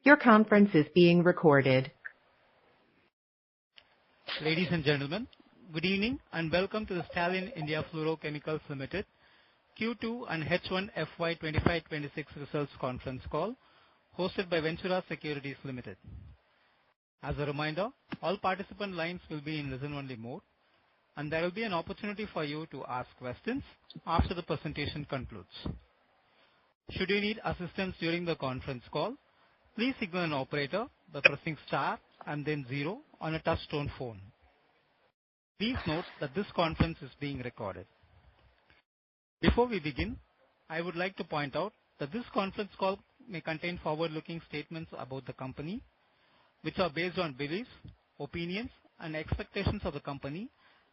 Your conference is being recorded. Ladies and gentlemen, good evening and welcome to the Stallion India Fluorochemicals Limited Q2 and H1 FY25-26 results conference call hosted by Ventura Securities Limited. As a reminder, all participant lines will be in listen-only mode and there will be an opportunity for you to ask questions after the presentation concludes. Should you need assistance during the conference call, please signal an operator by pressing star and then 0 on a touch-tone phone. Please note that this conference is being recorded. Before we begin, I would like to point out that this conference call may contain forward-looking statements about the company, which are based on beliefs, opinions, and expectations of the company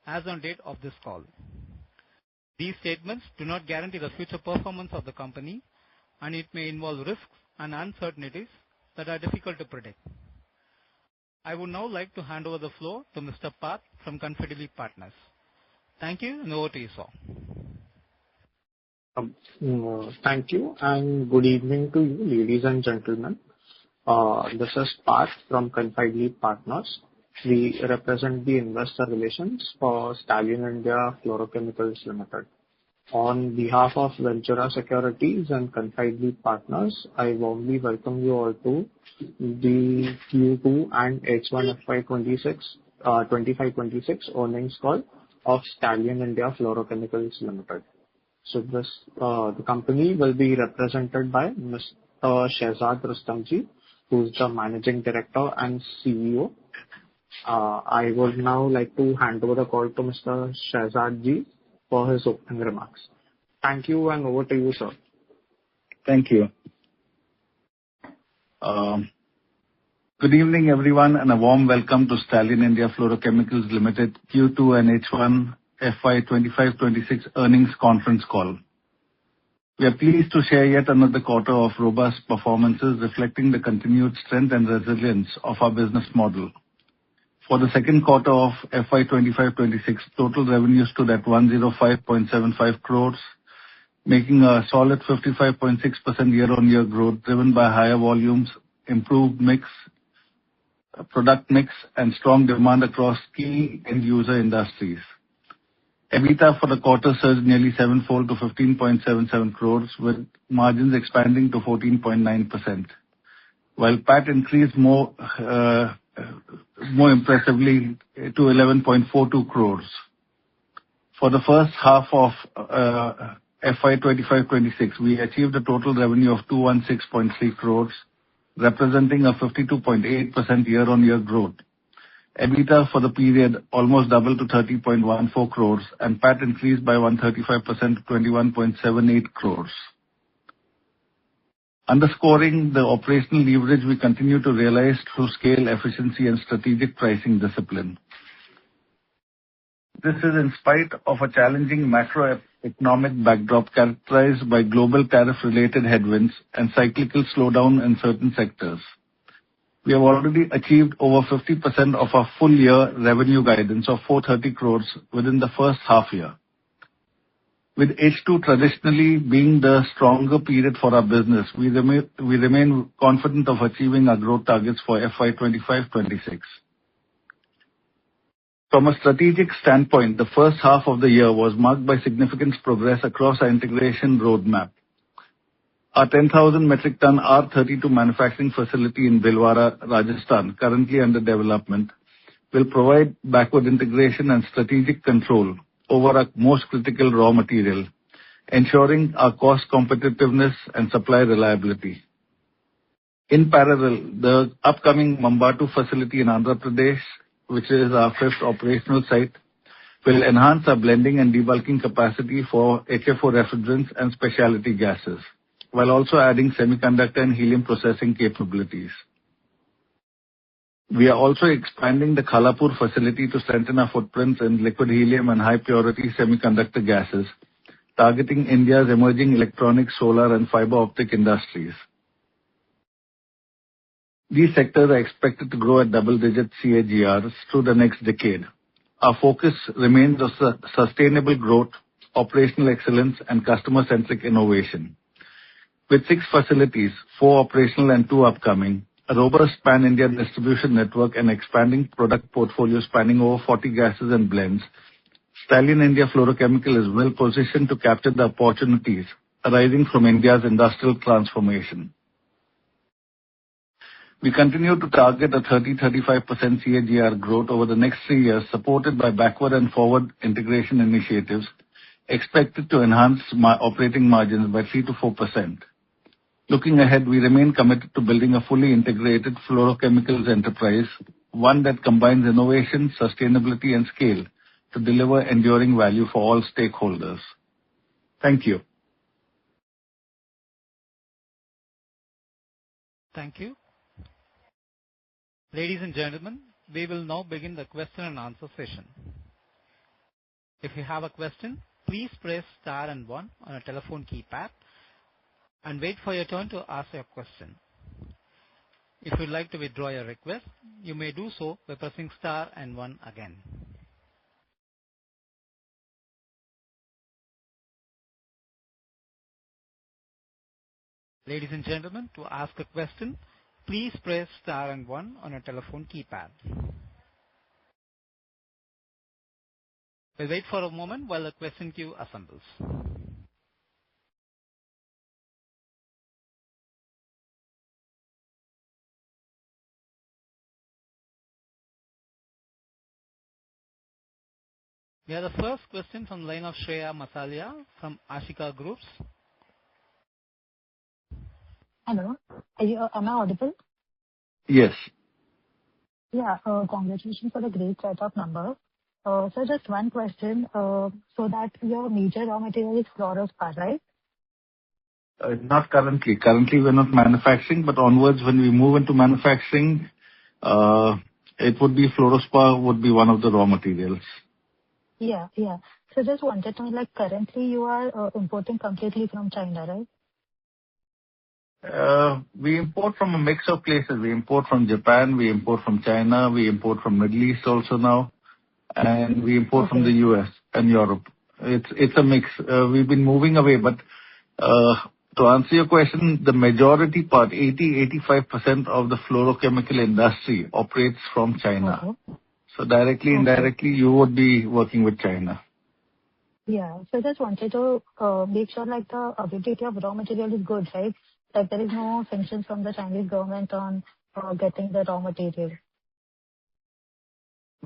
as on date of this call. These statements do not guarantee the future performance of the company, and it may involve risks and uncertainties that are difficult to predict. I would now like to hand over the floor to Mr. Parth from Concall Partners. Thank you, and over to you, sir. Thank you, and good evening to you, ladies and gentlemen. This is Parth from Concall Partners. We represent the investor relations for Stallion India Fluorochemicals Limited. On behalf of Ventura Securities and Concall Partners, I warmly welcome you all to the Q2 and H1 FY25-26 earnings call of Stallion India Fluorochemicals Limited. So the company will be represented by Mr. Shehzad Rustamji, who is the Managing Director and CEO. I would now like to hand over the call to Mr. Shehzadji for his opening remarks. Thank you, and over to you, sir. Thank you. Good evening, everyone, and a warm welcome to Stallion India Fluorochemicals Limited Q2 and H1 FY25-26 earnings conference call. We are pleased to share yet another quarter of robust performances reflecting the continued strength and resilience of our business model. For the second quarter of FY25-26, total revenues stood at 105.75 crores, making a solid 55.6% year-on-year growth driven by higher volumes, improved product mix, and strong demand across key end-user industries. EBITDA for the quarter surged nearly sevenfold to 15.77 crores, with margins expanding to 14.9%, while PAT increased more impressively to 11.42 crores. For the first half of FY25-26, we achieved a total revenue of 216.3 crores, representing a 52.8% year-on-year growth. EBITDA for the period almost doubled to 30.14 crores, and PAT increased by 135% to 21.78 crores. Underscoring the operational leverage we continue to realize through scale, efficiency, and strategic pricing discipline. This is in spite of a challenging macroeconomic backdrop characterized by global tariff-related headwinds and cyclical slowdown in certain sectors. We have already achieved over 50% of our full-year revenue guidance of 430 crores within the first half year. With H2 traditionally being the stronger period for our business, we remain confident of achieving our growth targets for FY25-26. From a strategic standpoint, the first half of the year was marked by significant progress across our integration roadmap. Our 10,000 metric ton R32 manufacturing facility in Bhilwara, Rajasthan, currently under development, will provide backward integration and strategic control over our most critical raw material, ensuring our cost competitiveness and supply reliability. In parallel, the upcoming Mambatu facility in Andhra Pradesh, which is our fifth operational site, will enhance our blending and debulking capacity for HFO refrigerants and specialty gases, while also adding semiconductor and helium processing capabilities. We are also expanding the Khalapur facility to strengthen our footprints in liquid helium and high-purity semiconductor gases, targeting India's emerging electronic, solar, and fiber optic industries. These sectors are expected to grow at double-digit CAGRs through the next decade. Our focus remains on sustainable growth, operational excellence, and customer-centric innovation. With 6 facilities, 4 operational and 2 upcoming, a robust pan-India distribution network, and expanding product portfolio spanning over 40 gases and blends, Stallion India Fluorochemicals is well positioned to capture the opportunities arising from India's industrial transformation. We continue to target a 30-35% CAGR growth over the next 3 years, supported by backward and forward integration initiatives expected to enhance operating margins by 3 to 4%. Looking ahead, we remain committed to building a fully integrated fluorochemicals enterprise, one that combines innovation, sustainability, and scale to deliver enduring value for all stakeholders. Thank you. Thank you. Ladies and gentlemen, we will now begin the question and answer session. If you have a question, please press star and 1 on a telephone keypad and wait for your turn to ask your question. If you'd like to withdraw your request, you may do so by pressing star and 1 again. Ladies and gentlemen, to ask a question, please press star and 1 on a telephone keypad. We'll wait for a moment while the question queue assembles. We have the first question from the line of Shreya Masalia from Ashika Groups. Hello. Am I audible? Yes. Yeah. Congratulations for the great set of numbers. So just one question. So that your major raw material is fluorospar, right? Not currently. Currently, we're not manufacturing, but onwards, when we move into manufacturing, it would be fluorospar would be one of the raw materials. Yeah. So just wanted to know, like, currently you are importing completely from China, right? We import from a mix of places. We import from Japan, we import from China, we import from Middle East also now, and we import from the US and Europe. It's a mix. We've been moving away, but to answer your question, the majority part, 80-85% of the fluorochemical industry operates from China. Okay. So directly, indirectly, you would be working with China. Yeah. So just wanted to make sure like the availability of raw material is good, right? Like there is no sanctions from the Chinese government on getting the raw material.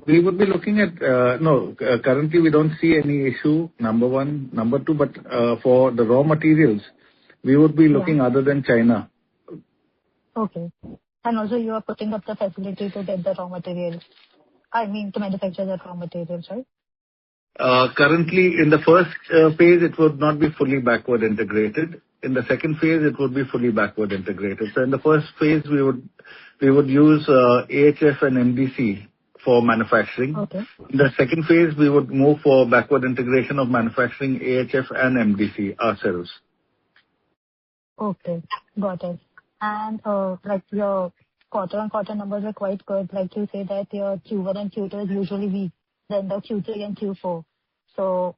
We would be looking at, currently we don't see any issue, number one. Number two, but for the raw materials, we would be looking other than China. Okay. And also you are putting up the facility to get the raw materials. I mean to manufacture the raw materials, right? Currently, in the first phase, it would not be fully backward integrated. In the second phase, it would be fully backward integrated. So in the first phase, we would use AHF and MDC for manufacturing. Okay. In the second phase, we would move for backward integration of manufacturing AHF and MDC ourselves. Okay, got it. And like your quarter-on-quarter numbers are quite good. Like you say that your Q1 and Q2 is usually weak, then the Q3 and Q4. So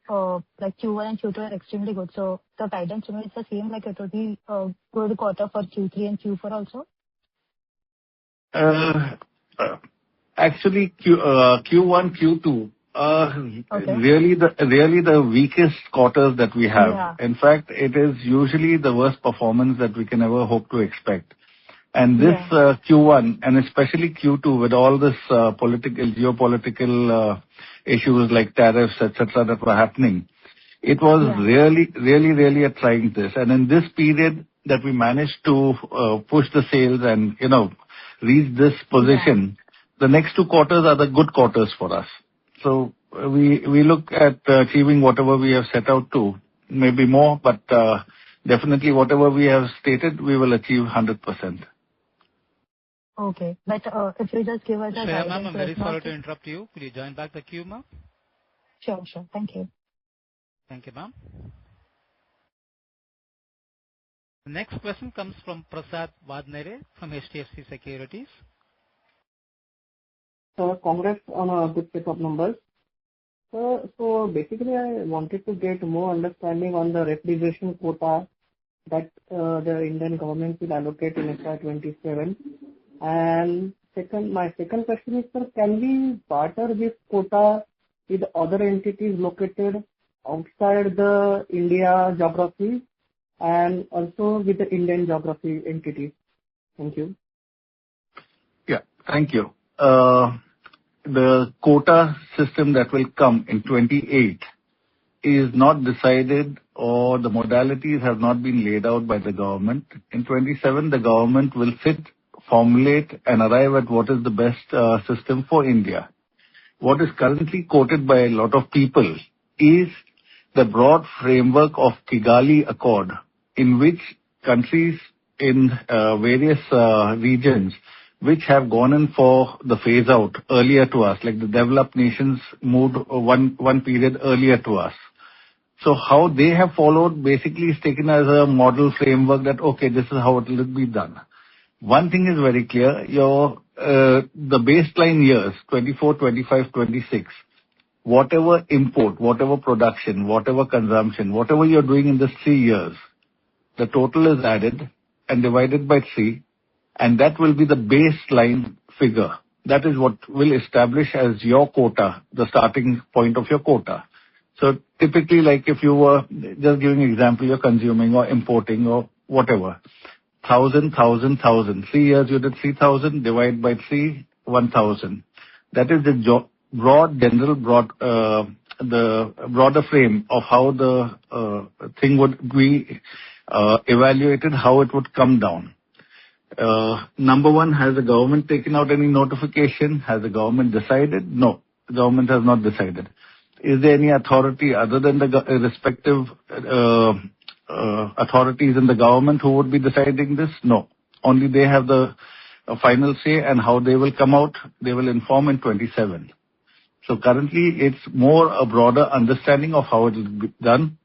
like Q1 and Q2 are extremely good. So the guidance remains the same, like it will be a good quarter for Q3 and Q4 also? Actually, Q1, Q2 really the weakest quarters that we have. Yeah. In fact, it is usually the worst performance that we can ever hope to expect. And this Q1 and especially Q2 with all this geopolitical issues like tariffs, etc., that were happening, it was really a trying test. And in this period that we managed to push the sales and reach this position, the next 2 quarters are the good quarters for us. So we look at achieving whatever we have set out to, maybe more, but definitely whatever we have stated, we will achieve 100%. Okay, but if you just give us a Shreya ma'am, I'm very sorry to interrupt you. Could you join back the queue, ma'am? Sure. Thank you. Thank you, ma'am. The next question comes from Prasad Vadnere from HDFC Securities. Congrats on a good set of numbers. So basically, I wanted to get more understanding on the refrigeration quota that the Indian government will allocate in FY27. And my second question is, sir, can we barter this quota with other entities located outside the India geography and also with the Indian geography entities? Thank you. Yeah, thank you. The quota system that will come in 28 is not decided, or the modalities have not been laid out by the government. In 27, the government will sit, formulate and arrive at what is the best system for India. What is currently quoted by a lot of people is the broad framework of Kigali Accord, in which countries in various regions which have gone in for the phase out earlier to us, like the developed nations moved one period earlier to us. So how they have followed basically is taken as a model framework that, okay, this is how it will be done. One thing is very clear, the baseline years, 24, 25, 26, whatever import, whatever production, whatever consumption, whatever you're doing in the 3 years, the total is added and divided by 3, and that will be the baseline figure. That is what will establish as your quota, the starting point of your quota. So typically, like if you were just giving an example, you're consuming or importing or whatever, 1,000, 3 years you did 3,000, divide by 3, 1,000. That is the the broader frame of how the thing would be evaluated, how it would come down. Number one, has the government taken out any notification? Has the government decided? No, the government has not decided. Is there any authority other than the respective authorities in the government who would be deciding this? No. Only they have the final say, and how they will come out, they will inform in 27. So currently, it's more a broader understanding of how it will be done.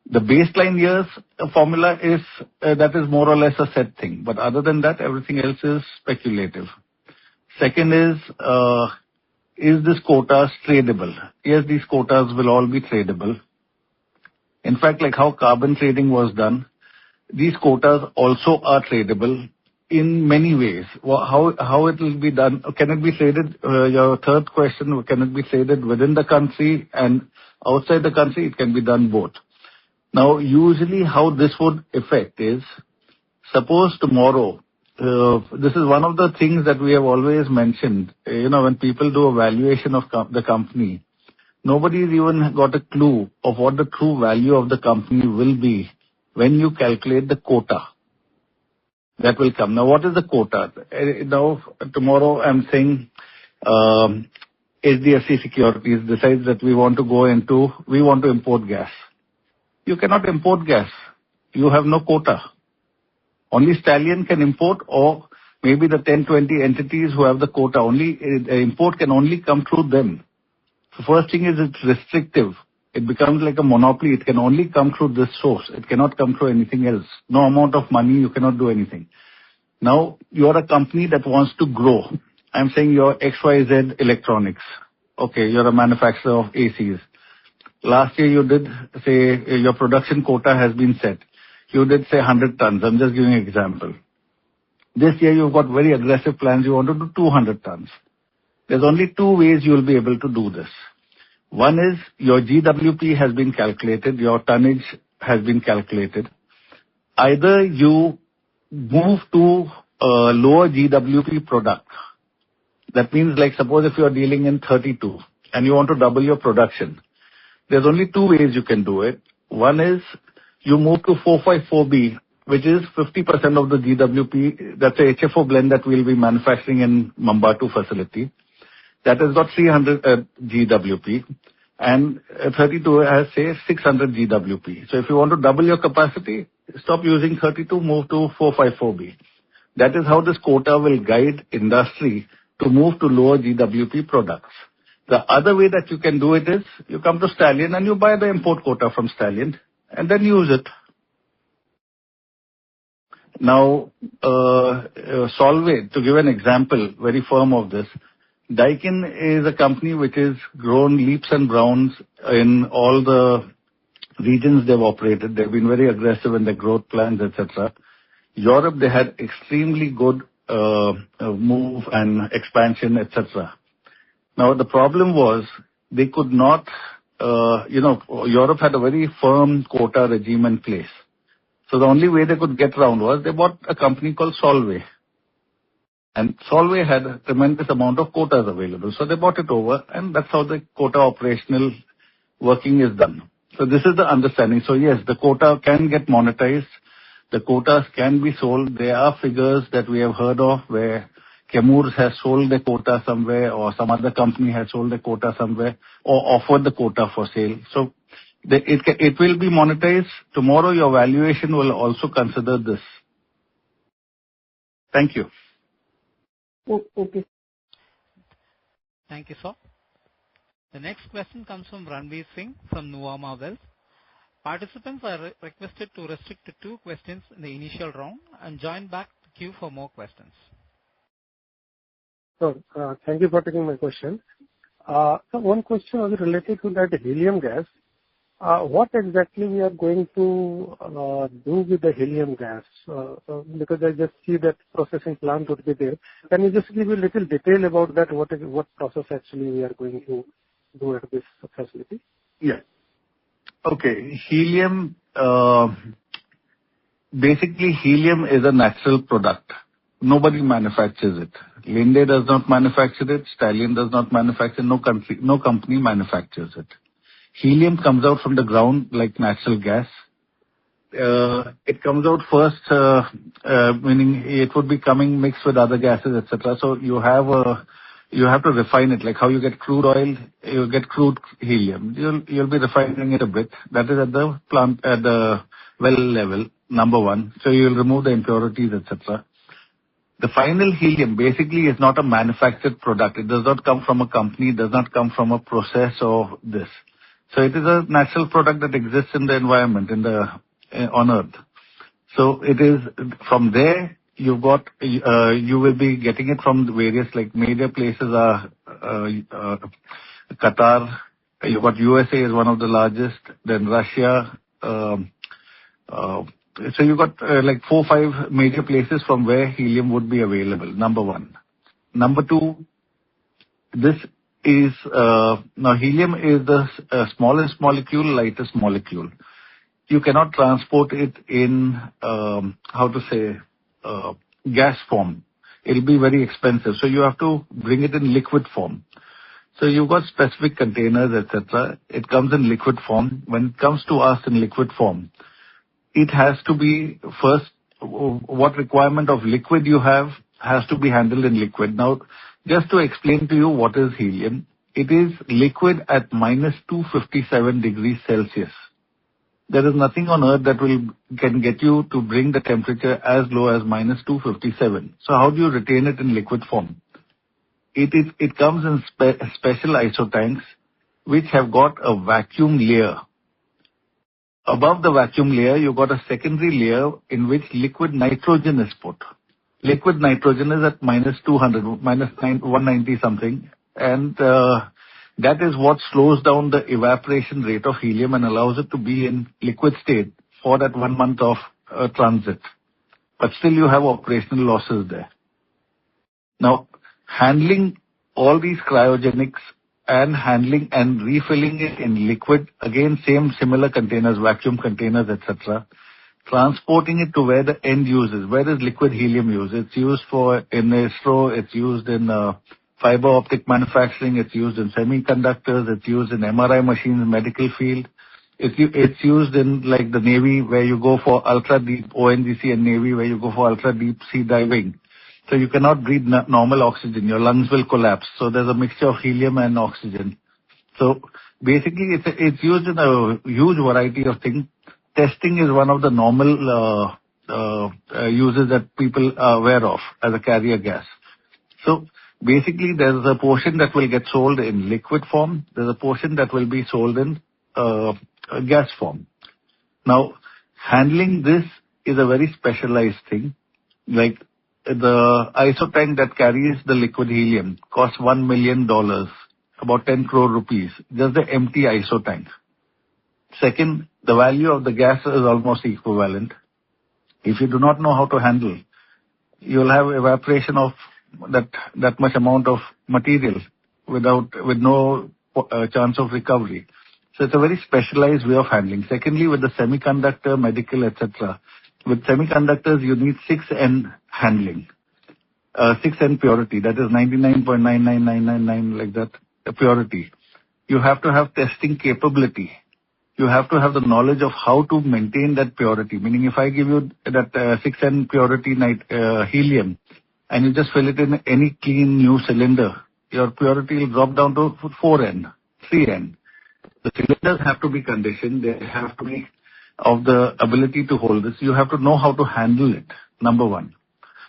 The baseline years formula is that is more or less a set thing, but other than that, everything else is speculative. Second is this quotas tradable? Yes, these quotas will all be tradable. In fact, like how carbon trading was done, these quotas also are tradable in many ways. How it will be done? Can it be traded? Your third question, can it be traded within the country and outside the country? It can be done both. Now, usually how this would affect is, suppose tomorrow, this is one of the things that we have always mentioned, when people do a valuation of the company, nobody's even got a clue of what the true value of the company will be when you calculate the quota that will come. Now, what is the quota? Now, tomorrow I'm saying HDFC Securities decides that we want to import gas. You cannot import gas. You have no quota. Only Stallion can import, or maybe the 10, 20 entities who have the quota. Import can only come through them. The first thing is it's restrictive. It becomes like a monopoly. It can only come through this source. It cannot come through anything else. No amount of money, you cannot do anything. Now, you're a company that wants to grow. I'm saying you're XYZ Electronics. Okay, you're a manufacturer of ACs. Last year you did, say, your production quota has been set. You did, say, 100 tons. I'm just giving an example. This year you've got very aggressive plans. You want to do 200 tons. There's only two ways you will be able to do this. One is your GWP has been calculated, your tonnage has been calculated. Either you move to a lower GWP product. That means, like, suppose if you are dealing in 32 and you want to double your production, there's only two ways you can do it. One is you move to 454B, which is 50% of the GWP. That's a HFO blend that we'll be manufacturing in Mambatu facility. That has got 300 GWP, and 32 has, say, 600 GWP. So if you want to double your capacity, stop using 32, move to 454B. That is how this quota will guide industry to move to lower GWP products. The other way that you can do it is you come to Stallion and you buy the import quota from Stallion and then use it. Now, Solvay, to give an example, very firm of this, Daikin is a company which has grown leaps and bounds in all the regions they've operated. They've been very aggressive in their growth plans, etc. Europe, they had extremely good move and expansion, etc. Now, the problem was they could not, Europe had a very firm quota regime in place. So the only way they could get around was they bought a company called Solvay. And Solvay had a tremendous amount of quotas available. So they bought it over, and that's how the quota operational working is done. So this is the understanding. So yes, the quota can get monetized. The quotas can be sold. There are figures that we have heard of where Chemours has sold the quota somewhere, or some other company has sold the quota somewhere, or offered the quota for sale. So it will be monetized. Tomorrow your valuation will also consider this. Thank you. Okay. Thank you, sir. The next question comes from Ranveer Singh from Nuvama Wealth. Participants are requested to restrict to 2 questions in the initial round and join back the queue for more questions. So, thank you for taking my question. So one question was related to that helium gas. What exactly we are going to do with the helium gas? Because I just see that processing plant would be there. Can you just give a little detail about that? What process actually we are going to do at this facility? Yeah. Okay. Helium, basically helium is a natural product. Nobody manufactures it. Linde does not manufacture it. Stallion does not manufacture. No company manufactures it. Helium comes out from the ground like natural gas. It comes out first, meaning it would be coming mixed with other gases, etc. So you have to refine it, like how you get crude oil, you get crude helium. You'll be refining it a bit. That is at the plant, at the well level, number one. So you'll remove the impurities, etc. The final helium basically is not a manufactured product. It does not come from a company. It does not come from a process or this. So it is a natural product that exists in the environment, on Earth. So it is from there you will be getting it from the various, like, major places are Qatar. You got USA is one of the largest. Then Russia. So you got like 4 or 5 major places from where helium would be available. Number one. Number two. This is now helium is the smallest molecule, lightest molecule. You cannot transport it in gas form. It'll be very expensive. So you have to bring it in liquid form. So you've got specific containers, etc. It comes in liquid form. When it comes to us in liquid form, it has to be first, what requirement of liquid you have has to be handled in liquid. Now, just to explain to you what is helium, it is liquid at minus 257 degrees Celsius. There is nothing on earth that can get you to bring the temperature as low as minus 257. So how do you retain it in liquid form? It comes in special iso tanks which have got a vacuum layer. Above the vacuum layer, you got a secondary layer in which liquid nitrogen is put. Liquid nitrogen is at minus 200, minus 190 something, and that is what slows down the evaporation rate of helium and allows it to be in liquid state for that 1 month of transit. But still you have operational losses there. Now, handling all these cryogenics and handling and refilling it in liquid, again similar containers, vacuum containers, etc. Transporting it to where the end uses. Where is liquid helium used? It's used in ISRO, it's used in fiber optic manufacturing, it's used in semiconductors, it's used in MRI machines, medical field. It's used in like the Navy where you go for ultra deep, ONGC and Navy where you go for ultra deep sea diving. So you cannot breathe normal oxygen. Your lungs will collapse. So there's a mixture of helium and oxygen. So basically it's used in a huge variety of things. Testing is one of the normal uses that people are aware of as a carrier gas. So basically there's a portion that will get sold in liquid form. There's a portion that will be sold in gas form. Now, handling this is a very specialized thing. Like the iso tank that carries the liquid helium costs $1 million, about 10 crore rupees, just the empty iso tank. Second, the value of the gas is almost equivalent. If you do not know how to handle, you'll have evaporation of that much amount of material with no chance of recovery. So it's a very specialized way of handling. Secondly, with the semiconductor, medical, etc. With semiconductors, you need 6N handling. 6N purity, that is 99.99999 like that, purity. You have to have testing capability. You have to have the knowledge of how to maintain that purity. Meaning, if I give you that 6N purity helium, and you just fill it in any clean new cylinder, your purity will drop down to 4N, 3N. The cylinders have to be conditioned. They have to be of the ability to hold this. You have to know how to handle it, number one.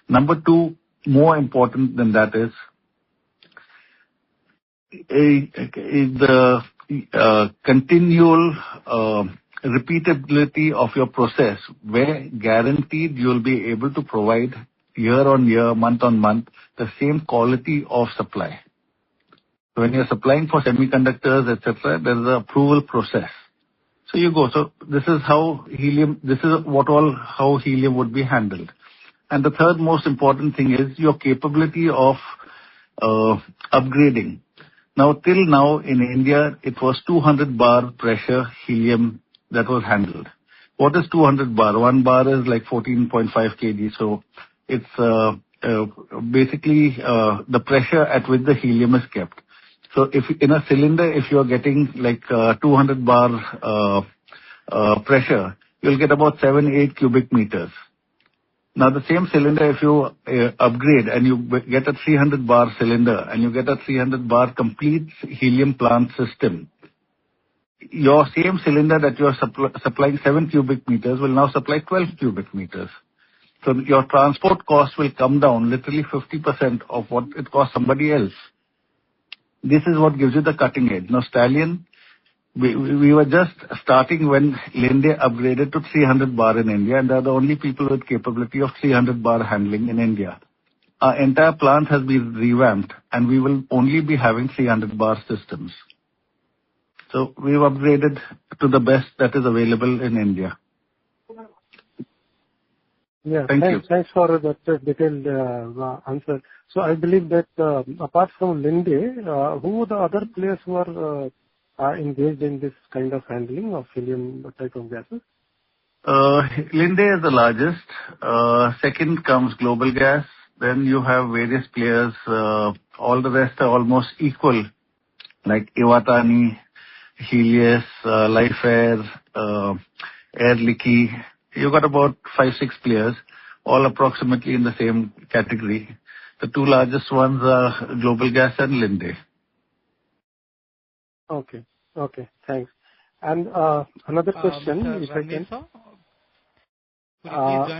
Number two, more important than that is the continual repeatability of your process, where guaranteed you will be able to provide year on year, month on month, the same quality of supply. When you're supplying for semiconductors, etc., there's an approval process. So you go. So this is how helium would be handled. And the third most important thing is your capability of upgrading. Now, till now in India, it was 200 bar pressure helium that was handled. What is 200 bar? 1 bar is like 14.5 kg. So it's basically the pressure at which the helium is kept. So if in a cylinder, if you're getting like 200 bar pressure, you'll get about 7-8 cubic meters. Now the same cylinder, if you upgrade and you get a 300 bar cylinder and you get a 300 bar complete helium plant system, your same cylinder that you are supplying 7 cubic meters will now supply 12 cubic meters. So your transport cost will come down literally 50% of what it costs somebody else. This is what gives you the cutting edge. Now Stallion, we were just starting when Linde upgraded to 300 bar in India, and they are the only people with capability of 300 bar handling in India. Our entire plant has been revamped, and we will only be having 300 bar systems. So we've upgraded to the best that is available in India. Yeah, Thank you. Thanks for that detailed answer. So I believe that apart from Linde, who are the other players who are engaged in this kind of handling of helium type of gases? Linde is the largest. Second comes Global Gas. Then you have various players. All the rest are almost equal, like Iwatani, Helios, Life Air, Air Liquide. You got about 5-6 players, all approximately in the same category. The two largest ones are Global Gas and Linde. Okay, thanks. And another question, if I can.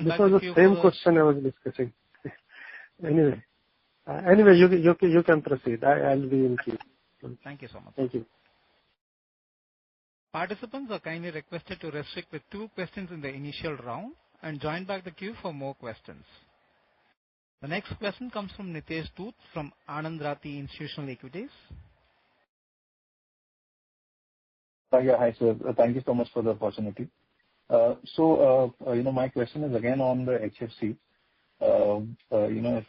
This was the same question I was discussing. Anyway, you can proceed. I'll be in queue. Thank you so much. Thank you. Participants are kindly requested to restrict with 2 questions in the initial round and join back the queue for more questions. The next question comes from Nitesh Dhoot from Anand Rathi Institutional Equities. Hi, sir. Thank you so much for the opportunity. My question is again on the HFC.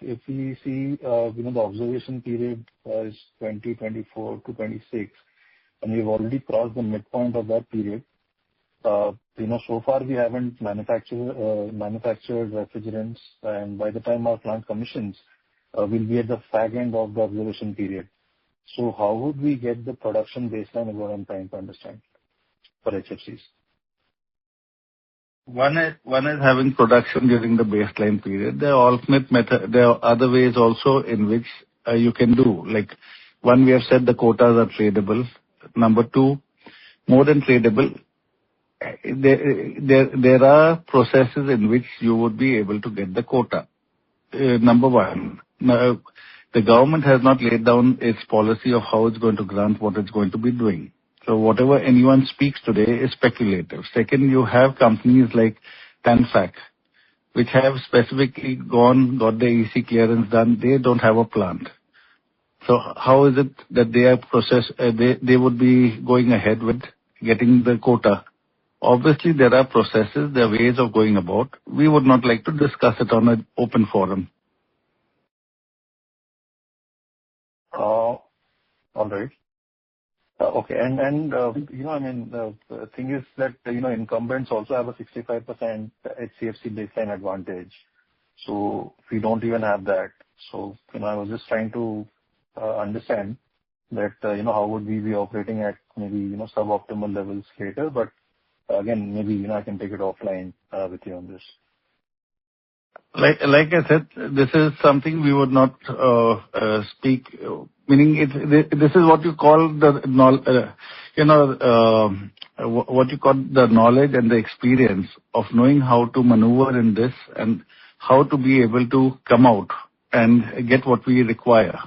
If we see, the observation period is 2024 to 26, and we've already crossed the midpoint of that period. So far we haven't manufactured refrigerants, and by the time our plant commissions, we'll be at the fag end of the observation period. So how would we get the production baseline is what I'm trying to understand for HFCs. One is having production during the baseline period. There are alternate method. There are other ways also in which you can do. Like one, we have said the quotas are tradable. Number two, more than tradable, there are processes in which you would be able to get the quota. Number one, now, the government has not laid down its policy of how it's going to grant what it's going to be doing. So whatever anyone speaks today is speculative. Second, you have companies like Tanfac, which have specifically got the EC clearance done. They don't have a plant. So how is it that they would be going ahead with getting the quota? Obviously, there are processes, there are ways of going about. We would not like to discuss it on an open forum. All right. Okay. The thing is that, incumbents also have a 65% HCFC baseline advantage. So we don't even have that. So, I was just trying to understand that, how would we be operating at maybe, suboptimal levels later. But again, maybe, I can take it offline with you on this. Like I said, this is something we would not speak. Meaning, this is what you call the what you call the knowledge and the experience of knowing how to maneuver in this and how to be able to come out and get what we require.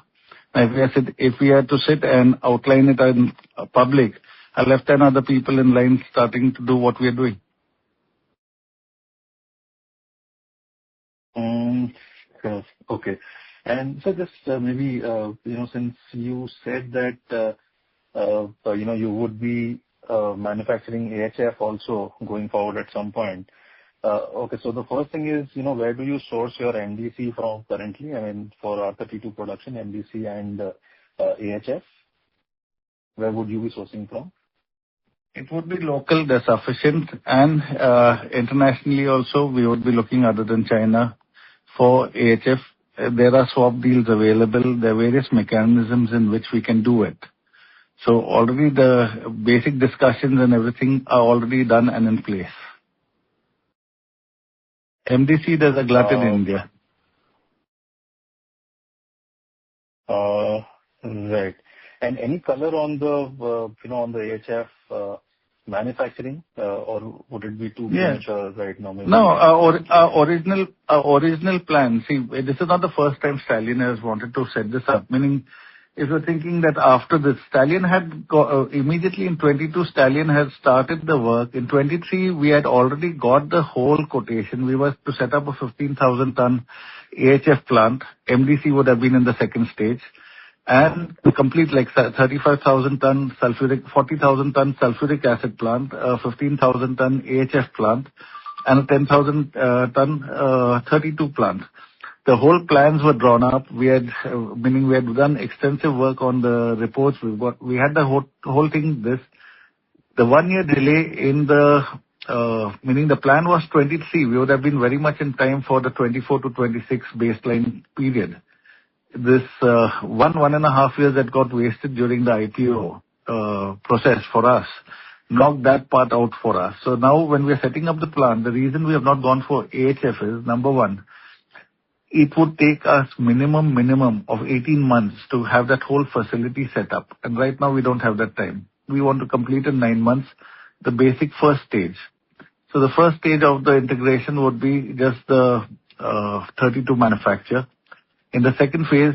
If we had to sit and outline it in public, I left 10 other people in line starting to do what we are doing. Yes. Okay. And so just maybe, since you said that, you would be manufacturing AHF also going forward at some point. Okay. So the first thing is, where do you source your MDC from currently? For R32 production, MDC and AHF, where would you be sourcing from? It would be local, they're sufficient, and internationally also we would be looking other than China for AHF. There are swap deals available. There are various mechanisms in which we can do it. So already the basic discussions and everything are already done and in place. MDC, there's a glut in India. Right. And any color on the, on the AHF manufacturing, or would it be too premature right now? Maybe? No, our original plan. See, this is not the first time Stallion has wanted to set this up. Meaning, if you're thinking that after this, Stallion had immediately in 22, Stallion had started the work. In 23, we had already got the whole quotation. We were to set up a 15,000 ton AHF plant. MDC would have been in the second stage. And to complete like 35,000 ton sulfuric, 40,000 ton sulfuric acid plant, 15,000 ton AHF plant, and a 10,000 ton 32 plant. The whole plans were drawn up. We had done extensive work on the reports. We had the whole thing. The 1 year delay in the meaning the plan was 23. We would have been very much in time for the 24 to 26 baseline period. This 1.5 years that got wasted during the IPO process for us knocked that part out for us. So now when we are setting up the plant, the reason we have not gone for AHF is, number one, it would take us minimum of 18 months to have that whole facility set up. And right now we don't have that time. We want to complete in 9 months the basic first stage. So the first stage of the integration would be just the 32 manufacture. In the second phase,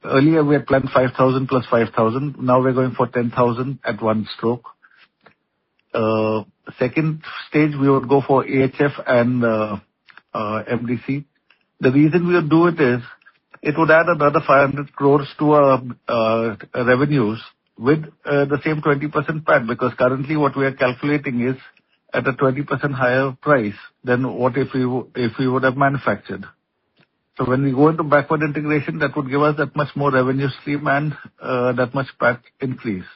earlier we had planned 5,000 plus 5,000. Now we're going for 10,000 at one stroke. Second stage, we would go for AHF and MDC. The reason we would do it is, it would add another 500 crores to our revenues with the same 20% PAT, because currently what we are calculating is at a 20% higher price than what if we would have manufactured. So when we go into backward integration, that would give us that much more revenue stream and that much PAT increase.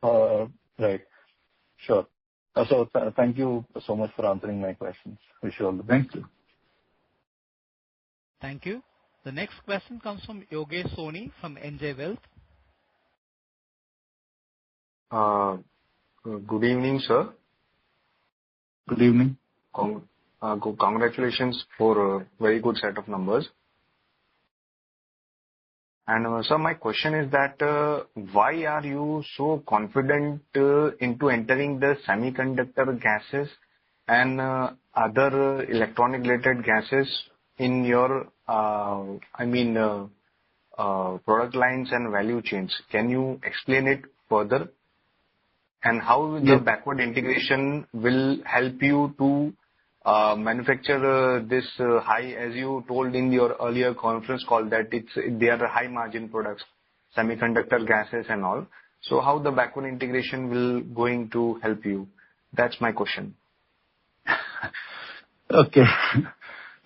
Right. Sure. So thank you so much for answering my questions. Wish you all the best. Thank you. Thank you. The next question comes from Yogesh Soni from NJ Wealth. Good evening, sir. Good evening. Congratulations for a very good set of numbers. And sir, my question is that why are you so confident into entering the semiconductor gases and other electronic related gases in your product lines and value chains? Can you explain it further? And how the backward integration will help you to manufacture this high, as you told in your earlier conference call, that they are high margin products, semiconductor gases and all. So how the backward integration will going to help you? That's my question. Okay.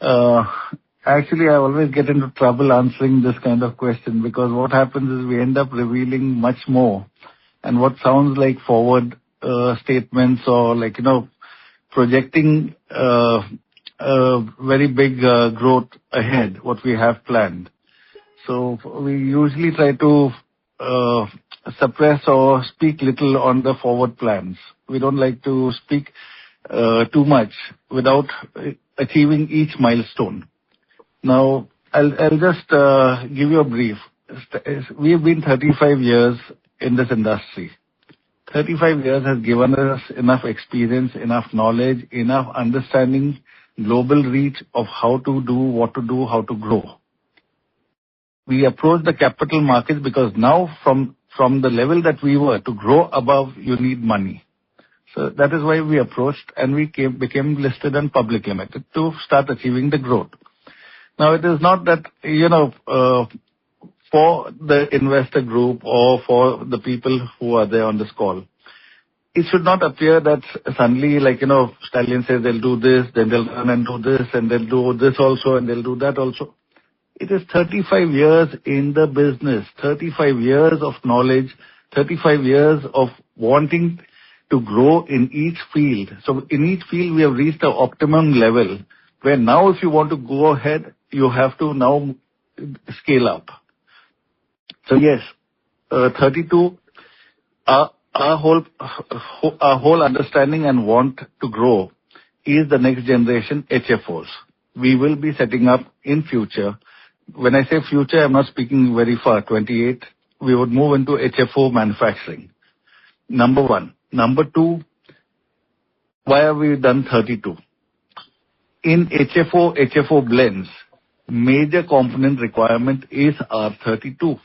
Actually, I always get into trouble answering this kind of question because what happens is we end up revealing much more. And what sounds like forward statements or like, projecting very big growth ahead, what we have planned. So we usually try to suppress or speak little on the forward plans. We don't like to speak too much without achieving each milestone. Now, I'll just give you a brief. We have been 35 years in this industry. 35 years has given us enough experience, enough knowledge, enough understanding, global reach of how to do, what to do, how to grow. We approach the capital markets because now from the level that we were to grow above, you need money. So that is why we approached and we became listed and public limited to start achieving the growth. Now it is not that, for the investor group or for the people who are there on this call, it should not appear that suddenly, Stallion says they'll do this, then they'll run and do this, and they'll do this also, and they'll do that also. It is 35 years in the business, 35 years of knowledge, 35 years of wanting to grow in each field. So in each field, we have reached the optimum level, where now if you want to go ahead, you have to now scale up. So yes, 32, our whole understanding and want to grow is the next generation HFOs. We will be setting up in future. When I say future, I'm not speaking very far, 28, we would move into HFO manufacturing. Number one. Number two, why have we done 32? In HFO blends, major component requirement is R32.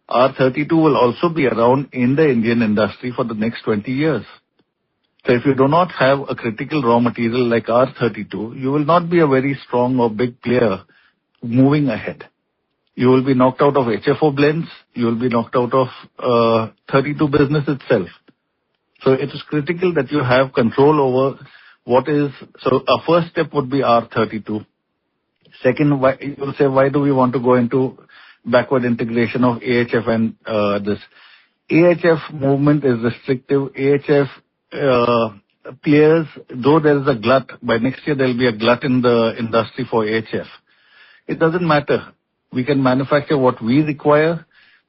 R32 will also be around in the Indian industry for the next 20 years. So if you do not have a critical raw material like R32, you will not be a very strong or big player moving ahead. You will be knocked out of HFO blends, you will be knocked out of 32 business itself. So it is critical that you have control over what is, so our first step would be R32. Second, you will say, why do we want to go into backward integration of AHF and this? AHF movement is restrictive. AHF players, though there is a glut, by next year there will be a glut in the industry for AHF. It doesn't matter. We can manufacture what we require,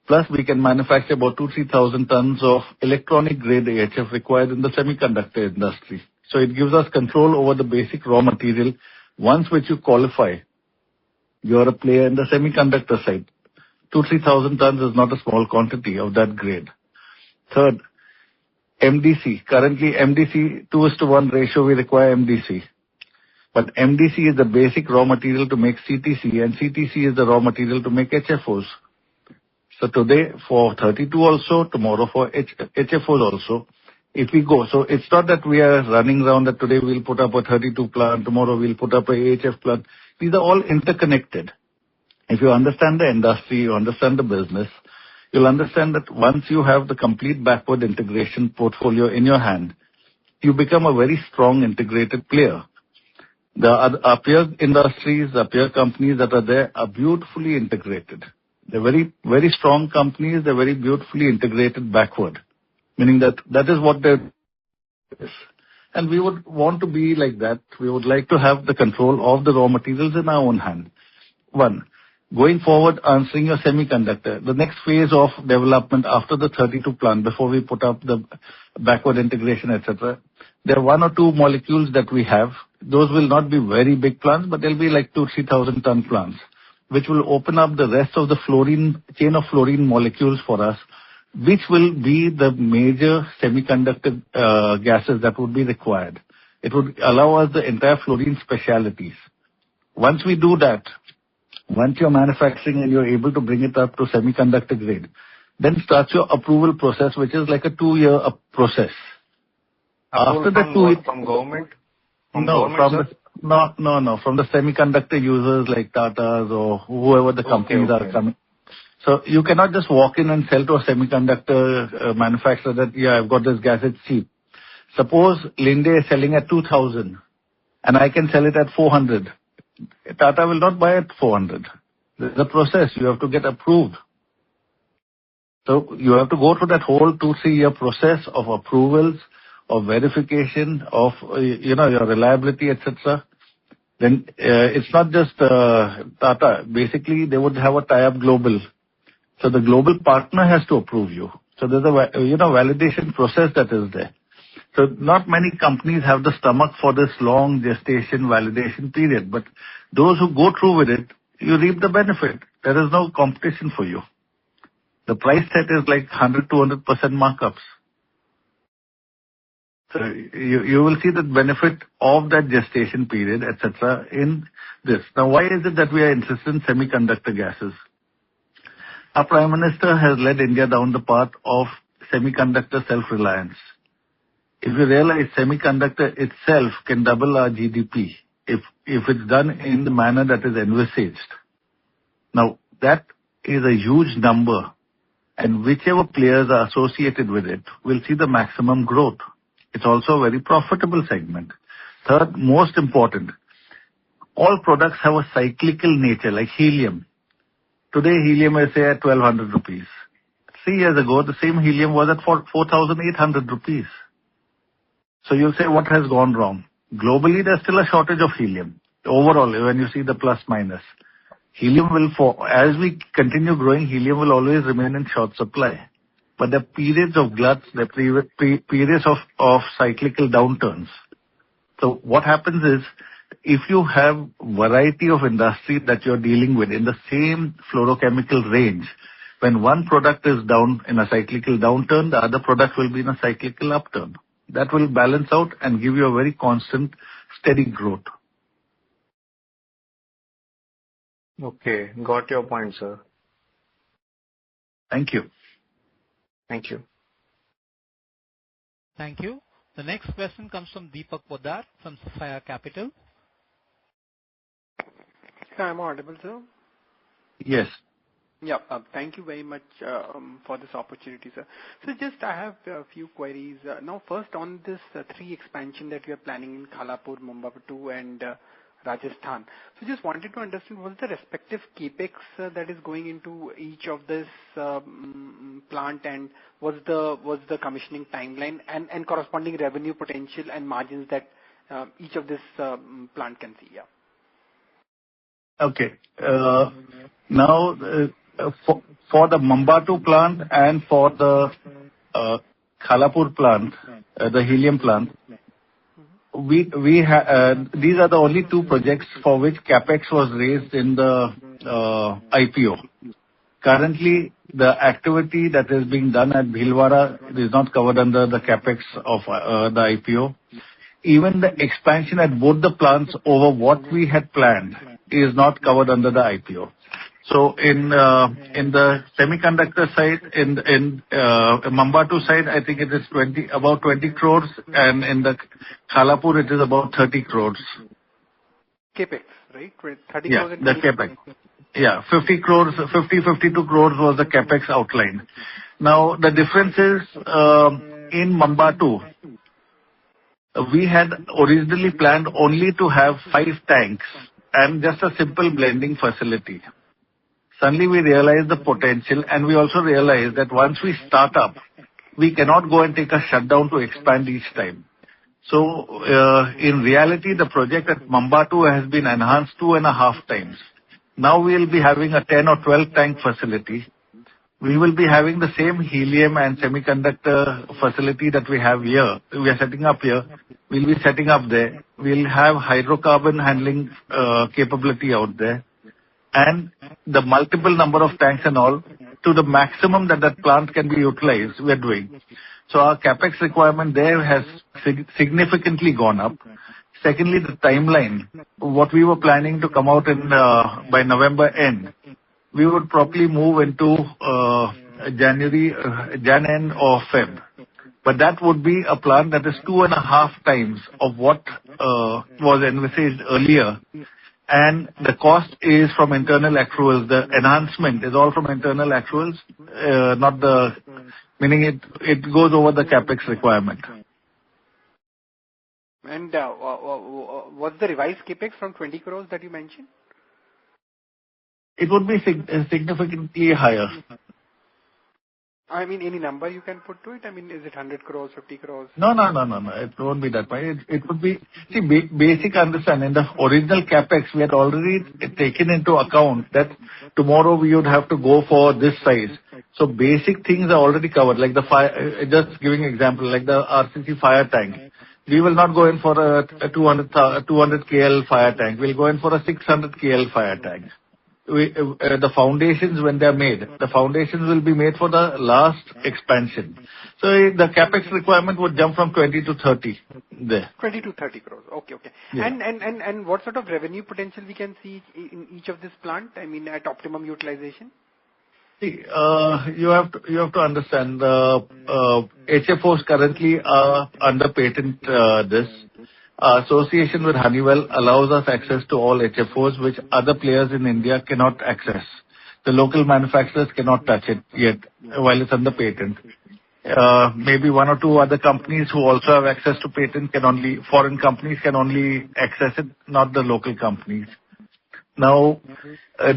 plus we can manufacture about 2,000-3,000 tons of electronic grade AHF required in the semiconductor industry. So it gives us control over the basic raw material. Once which you qualify, you're a player in the semiconductor side. 2,000-3,000 tons is not a small quantity of that grade. Third, MDC. Currently MDC 2:1 ratio, we require MDC. But MDC is the basic raw material to make CTC, and CTC is the raw material to make HFOs. So today for 32 also, tomorrow for HFOs also. If we go, so it's not that we are running around that today we'll put up a 32 plant, tomorrow we'll put up a AHF plant. These are all interconnected. If you understand the industry, you understand the business, you'll understand that once you have the complete backward integration portfolio in your hand, you become a very strong integrated player. Our peer industries, our peer companies that are there are beautifully integrated. They're very, very strong companies. They're very beautifully integrated backward, meaning that is what they're. And we would want to be like that. We would like to have the control of the raw materials in our own hand. One, going forward, answering your semiconductor, the next phase of development after the 32 plant, before we put up the backward integration, etc., there are 1 or 2 molecules that we have. Those will not be very big plants, but they'll be like 2,000-3,000 ton plants, which will open up the rest of the fluorine, chain of fluorine molecules for us, which will be the major semiconductor gases that would be required. It would allow us the entire fluorine specialities. Once we do that, once you're manufacturing and you're able to bring it up to semiconductor grade, then starts your approval process, which is like a 2-year process. After the 2 years from government? From the semiconductor users like Tata's or whoever the companies are coming. So you cannot just walk in and sell to a semiconductor manufacturer that, yeah, I've got this gas, it's cheap. Suppose Linde is selling at 2,000 and I can sell it at 400. Tata will not buy at 400. There's a process. You have to get approved. So you have to go through that whole 2-3 year process of approvals, of verification, of your reliability, etc. Then it's not just Tata. Basically, they would have a tie-up global. So the global partner has to approve you. So there's a validation process that is there. So not many companies have the stomach for this long gestation validation period. But those who go through with it, you reap the benefit. There is no competition for you. The price set is like 100-200% markups. So you will see the benefit of that gestation period, etc. in this. Now, why is it that we are interested in semiconductor gases? Our Prime Minister has led India down the path of semiconductor self-reliance. If you realize semiconductor itself can double our GDP if it's done in the manner that is envisaged. Now, that is a huge number, and whichever players are associated with it will see the maximum growth. It's also a very profitable segment. Third, most important, all products have a cyclical nature, like helium. Today, helium is, say, at 1,200 rupees. 3 years ago, the same helium was at 4,800 rupees. So you'll say, what has gone wrong? Globally, there's still a shortage of helium. Overall, when you see the plus minus, helium will fall. As we continue growing, helium will always remain in short supply. But the periods of gluts, the periods of cyclical downturns. So what happens is, if you have variety of industry that you're dealing with in the same fluorochemical range, when one product is down in a cyclical downturn, the other product will be in a cyclical upturn. That will balance out and give you a very constant, steady growth. Okay, got your point, sir. Thank you. Thank you. Thank you. The next question comes from Deepak Poddar from Sapphire Capital. Hi, I'm audible, sir. Yes. Yeah. Thank you very much for this opportunity, sir. So just I have a few queries. Now, first on this 3 expansion that we are planning in Khalapur, Mumbatu, and Rajasthan. So just wanted to understand what's the respective capex that is going into each of this plant, and what's the commissioning timeline and corresponding revenue potential and margins that each of this plant can see. Yeah. Okay. Now, for the Mumbatu plant and for the Khalapur plant, the helium plant, these are the only 2 projects for which capex was raised in the IPO. Currently, the activity that is being done at Bhilwara is not covered under the capex of the IPO. Even the expansion at both the plants over what we had planned is not covered under the IPO. So in the semiconductor side, in Mumbatu side, I think it is about 20 crores, and in the Khalapur it is about 30 crores. Capex, right? 30 yeah, crores. The capex. Yeah, 52 crores was the capex outlined. Now the difference is in Mumbatu, we had originally planned only to have 5 tanks and just a simple blending facility. Suddenly we realized the potential, and we also realized that once we start up, we cannot go and take a shutdown to expand each time. So in reality, the project at Mumbatu has been enhanced 2.5 times. Now we will be having a 10 or 12 tank facility. We will be having the same helium and semiconductor facility that we have here. We are setting up here. We'll be setting up there. We'll have hydrocarbon handling capability out there. And the multiple number of tanks and all, to the maximum that plant can be utilized, we are doing. So our capex requirement there has significantly gone up. Secondly, the timeline, what we were planning to come out in by November end, we would probably move into Jan end or Feb. But that would be a plant that is 2.5 times of what was envisaged earlier. And the cost is from internal accruals. The enhancement is all from internal accruals, meaning it goes over the capex requirement. And what's the revised capex from 20 crores that you mentioned? It would be significantly higher. I mean, any number you can put to it? I mean, is it 100 crores, 50 crores? No. It won't be that much. It would be, basic understanding. The original capex, we had already taken into account that tomorrow we would have to go for this size. So basic things are already covered, like the fire, just giving an example, like the RCC fire tank. We will not go in for a 200 KL fire tank. We'll go in for a 600 KL fire tank. The foundations, when they are made, the foundations will be made for the last expansion. So the capex requirement would jump from 20 to 30 there. 20 to 30 crores. Okay. Yeah. And what sort of revenue potential we can see in each of this plant? I mean, at optimum utilization? See, you have to understand, HFOs currently are under patent, this. Association with Honeywell allows us access to all HFOs which other players in India cannot access. The local manufacturers cannot touch it yet while it's under patent. Maybe one or two other companies who also have access to patent foreign companies can only access it, not the local companies. Now, one of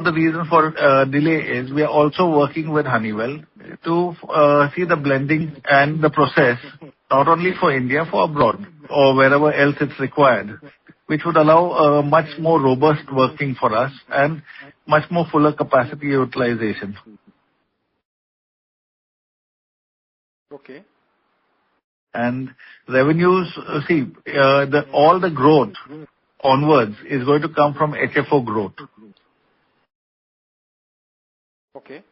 the reasons for delay is we are also working with Honeywell to see the blending and the process, not only for India, for abroad or wherever else it's required, which would allow much more robust working for us and much more fuller capacity utilization. Okay. And revenues, all the growth onwards is going to come from HFO growth. Okay.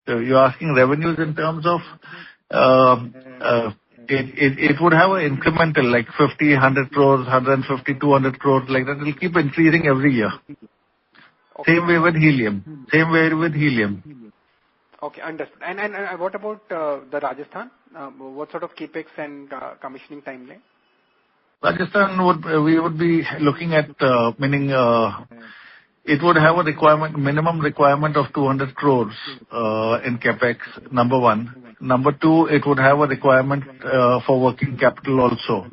So you're asking revenues in terms of, it would have an incremental like 50, 100 crores, 150, 200 crores, like that. It will keep increasing every year. Okay. Same way with helium. Okay, understood. And what about the Rajasthan? What sort of capex and commissioning timeline? Rajasthan we would be looking at, it would have a minimum requirement of 200 crores in capex, number one. Number two, it would have a requirement for working capital also.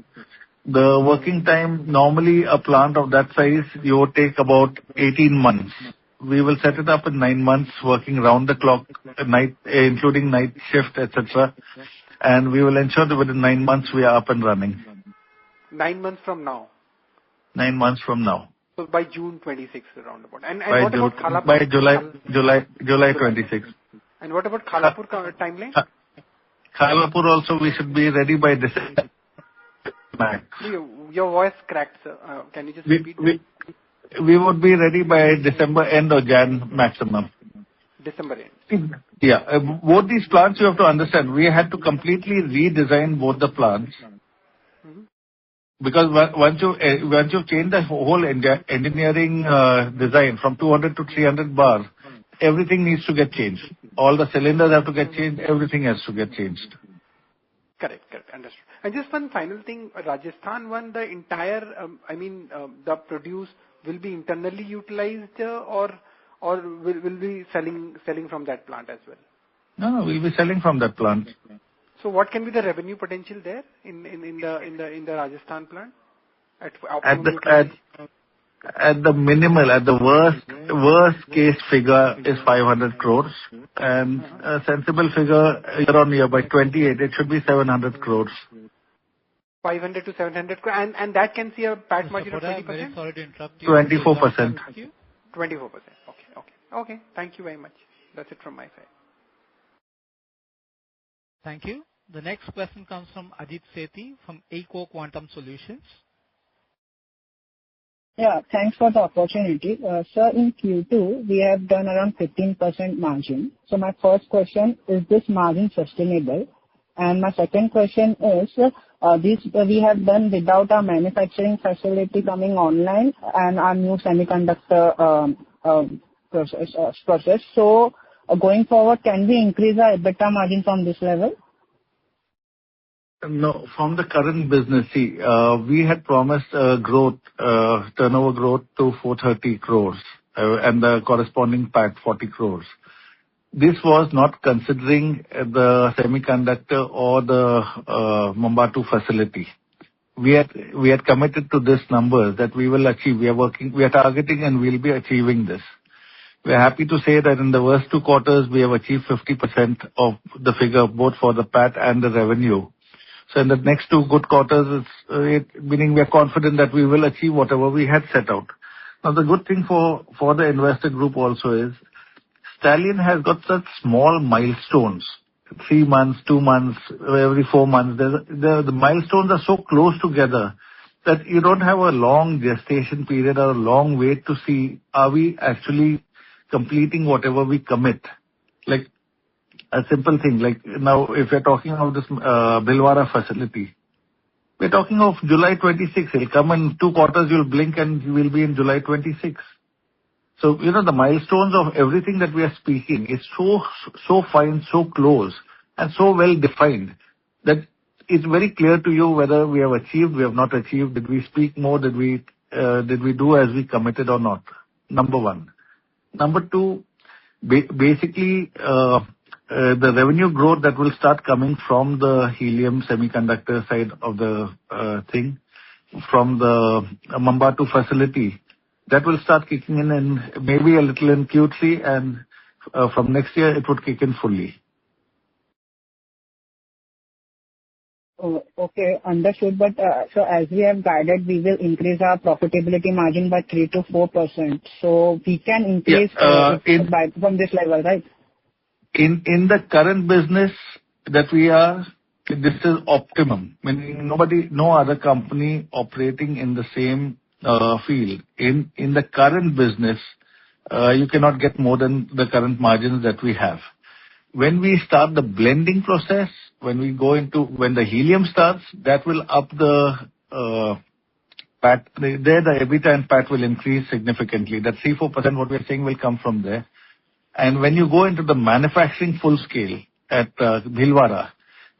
The working time, normally a plant of that size, you would take about 18 months. We will set it up in 9 months, working round the clock, night, including night shift, etc. And we will ensure that within 9 months we are up and running. 9 months from now? 9 months from now. So by June 26 roundabout. And what about Khalapur? By July 26. And what about Khalapur timeline? Khalapur also we should be ready by December. Your voice cracked, sir. Can you just repeat? We would be ready by December end or Jan maximum. December end. Yeah. Both these plants, you have to understand, we had to completely redesign both the plants. Because once you change the whole engineering design from 200 to 300 bar, everything needs to get changed. All the cylinders have to get changed. Everything has to get changed. Correct. Understood. And just one final thing, Rajasthan one, the entire, the produce will be internally utilized or will be selling from that plant as well? No, we'll be selling from that plant. So what can be the revenue potential there in the Rajasthan plant? At the minimal, at the worst case figure is 500 crores, and a sensible figure year on year by 28, it should be 700 crores. 500 to 700 crores, and that can see a PAT margin of 20%? Very sorry to interrupt you. 24%. 24%. Okay. Thank you very much. That's it from my side. Thank you. The next question comes from Ajit Sethi from Eco Quantum Solutions. Yeah, thanks for the opportunity. Sir, in Q2, we have done around 15% margin. So my first question, is this margin sustainable? And my second question is, this we have done without our manufacturing facility coming online and our new semiconductor process. So going forward, can we increase our EBITDA margin from this level? No, from the current business, we had promised turnover growth to 430 crores and the corresponding PAT 40 crores. This was not considering the semiconductor or the Mumbai facility. we had committed to this number that we will achieve. We are targeting, and we'll be achieving this. We are happy to say that in the first 2 quarters, we have achieved 50% of the figure, both for the PAT and the revenue. So in the next 2 good quarters, meaning we are confident that we will achieve whatever we had set out. Now, the good thing for the investor group also is Stallion has got such small milestones, 3 months, 2 months, every 4 months. The milestones are so close together that you don't have a long gestation period or a long wait to see, are we actually completing whatever we commit. Like a simple thing, like now if you're talking of this Bhilwara facility, we're talking of July 26. It'll come in 2 quarters, you'll blink and you will be in July 26. So, the milestones of everything that we are speaking is so fine, so close, and so well defined that it's very clear to you whether we have achieved, we have not achieved, did we speak more, did we do as we committed or not. Number 1. Number 2, basically, the revenue growth that will start coming from the helium semiconductor side of the thing, from the Mumbai 2 facility, that will start kicking in and maybe a little in Q3, and from next year it would kick in fully. Oh, okay, understood. But so as we have guided, we will increase our profitability margin by 3 to 4%. So we can increase from this level, right? In the current business that we are, this is optimum. Meaning no other company operating in the same field. In the current business, you cannot get more than the current margins that we have. When we start the blending process, when the helium starts, that will up the PAT. The EBITDA and PAT will increase significantly. That 3-4% what we are saying will come from there. And when you go into the manufacturing full scale at Bhilwara,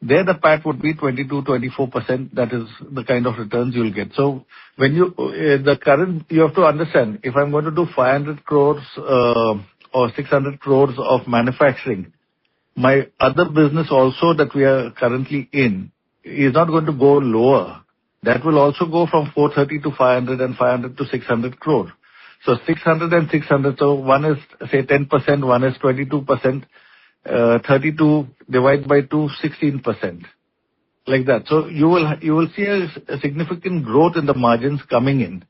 there the PAT would be 22-24%. That is the kind of returns you'll get. So when you have to understand, if I'm going to do 500 crores or 600 crores of manufacturing, my other business also that we are currently in is not going to go lower. That will also go from 430 to 500 and 500 to 600 crore. So 600 and 600, so one is say 10%, one is 22%, 32 divided by 2, 16%. Like that. So you will see a significant growth in the margins coming in.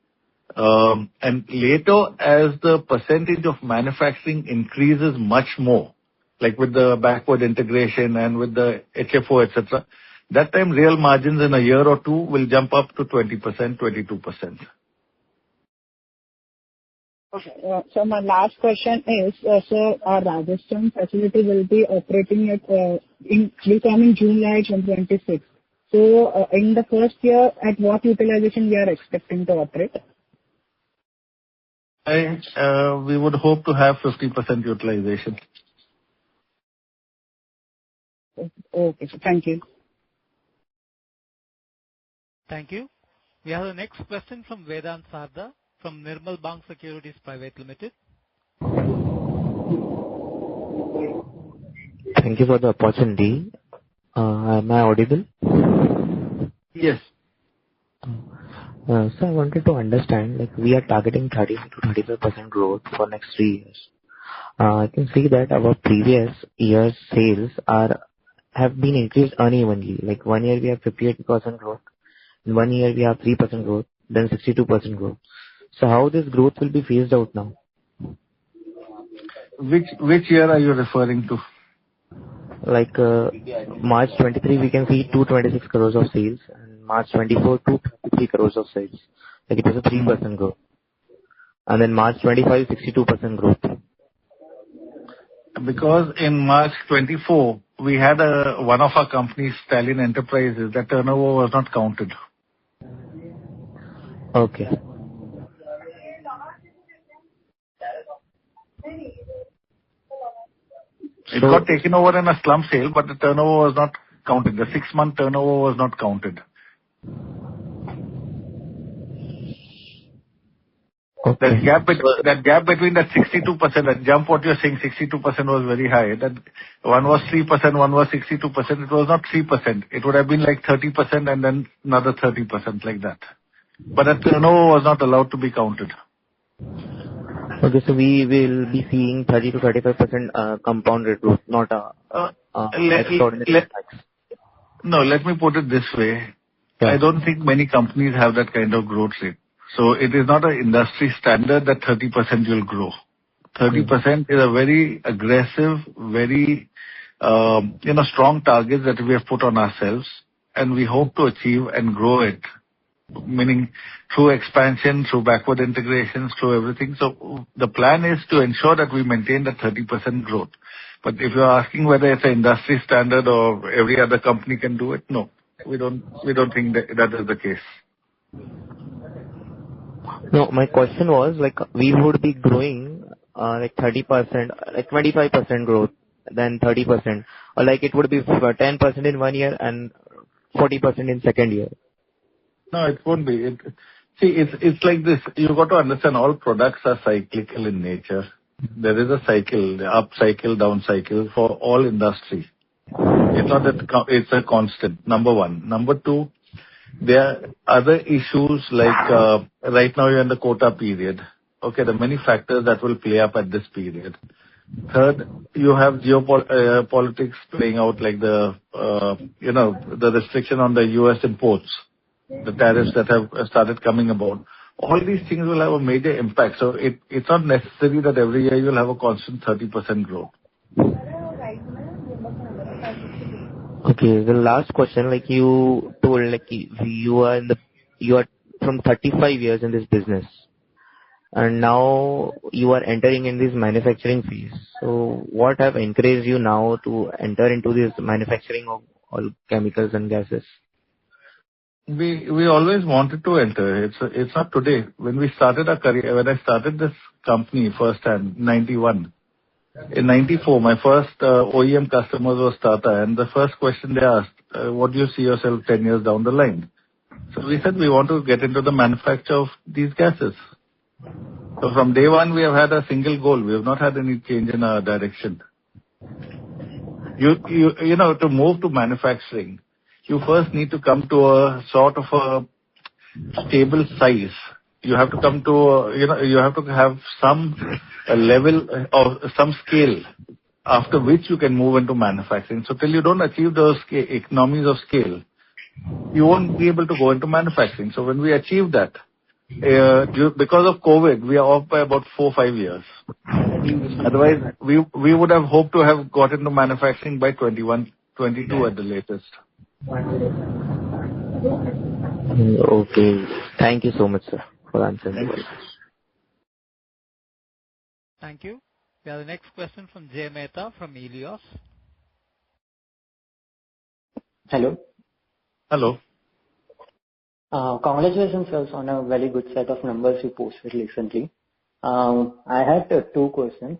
And later, as the percentage of manufacturing increases much more, like with the backward integration and with the HFO, etc., that time real margins in a year or 2 will jump up to 20%, 22%. Okay. So my last question is, so our Rajasthan facility will be operating at will come in July 2026. So in the first year, at what utilization we are expecting to operate? We would hope to have 50% utilization. Okay, so thank you. Thank you. We have the next question from Vedant Sarda from Nirmal Bang Securities Private Limited. Thank you for the opportunity. Am I audible? Yes. So I wanted to understand, like we are targeting 30 to 35% growth for next 3 years. I can see that our previous year's sales have been increased unevenly. Like 1 year we have 58% growth, in 1 year we have 3% growth, then 62% growth. So how this growth will be phased out now? Which year are you referring to? Like March 23, we can see 226 crores of sales, and March 24, 253 crores of sales. Like it was a 3% growth. And then March 25, 62% growth. Because in March 24, we had one of our companies, Stallion Enterprises, that turnover was not counted. Okay. It got taken over in a slump sale, but the turnover was not counted. The 6-month turnover was not counted. That gap between that 62%, that jump what you're saying, 62% was very high. That one was 3%, one was 62%. It was not 3%. It would have been like 30% and then another 30% like that. But that turnover was not allowed to be counted. Okay, so we will be seeing 30 to 35% compounded growth, not extraordinary impacts. No, let me put it this way. I don't think many companies have that kind of growth rate. So it is not an industry standard that 30% will grow. 30% is a very aggressive, very strong target that we have put on ourselves, and we hope to achieve and grow it, meaning through expansion, through backward integrations, through everything. So the plan is to ensure that we maintain the 30% growth. But if you're asking whether it's an industry standard or every other company can do it, no, we don't think that is the case. No, my question was like we would be growing like 30%, like 25% growth, then 30%, or like it would be 10% in 1 year and 40% in second year. No, it won't be. It's like this. You got to understand all products are cyclical in nature. There is a cycle, the up cycle, down cycle for all industry. It's not that it's a constant, number one. Number two, there are other issues like right now you're in the quota period. Okay, there are many factors that will play up at this period. Third, you have geopolitics playing out like the restriction on the US imports, the tariffs that have started coming about. All these things will have a major impact. So it's not necessary that every year you'll have a constant 30% growth. Okay, the last question, like you told, like you are from 35 years in this business, and now you are entering in this manufacturing phase. So what have encouraged you now to enter into this manufacturing of all chemicals and gases? We always wanted to enter. It's not today. When I started this company first time, 91. In 94, my first OEM customers was Tata, and the first question they asked, what do you see yourself 10 years down the line? So we said we want to get into the manufacture of these gases. So from day one, we have had a single goal. We have not had any change in our direction. To move to manufacturing, you first need to come to a sort of a stable size. You have to come to, you have to have some level of some scale after which you can move into manufacturing. So till you don't achieve those economies of scale, you won't be able to go into manufacturing. So when we achieve that, because of COVID, we are off by about 4-5 years. Otherwise, we would have hoped to have got into manufacturing by 21, 22 at the latest. Okay. Thank you so much, sir, for answering the question. Thank you. We have the next question from Jay Mehta from Helios. Hello. Hello. Congratulations, sir, on a very good set of numbers you posted recently. I had two questions.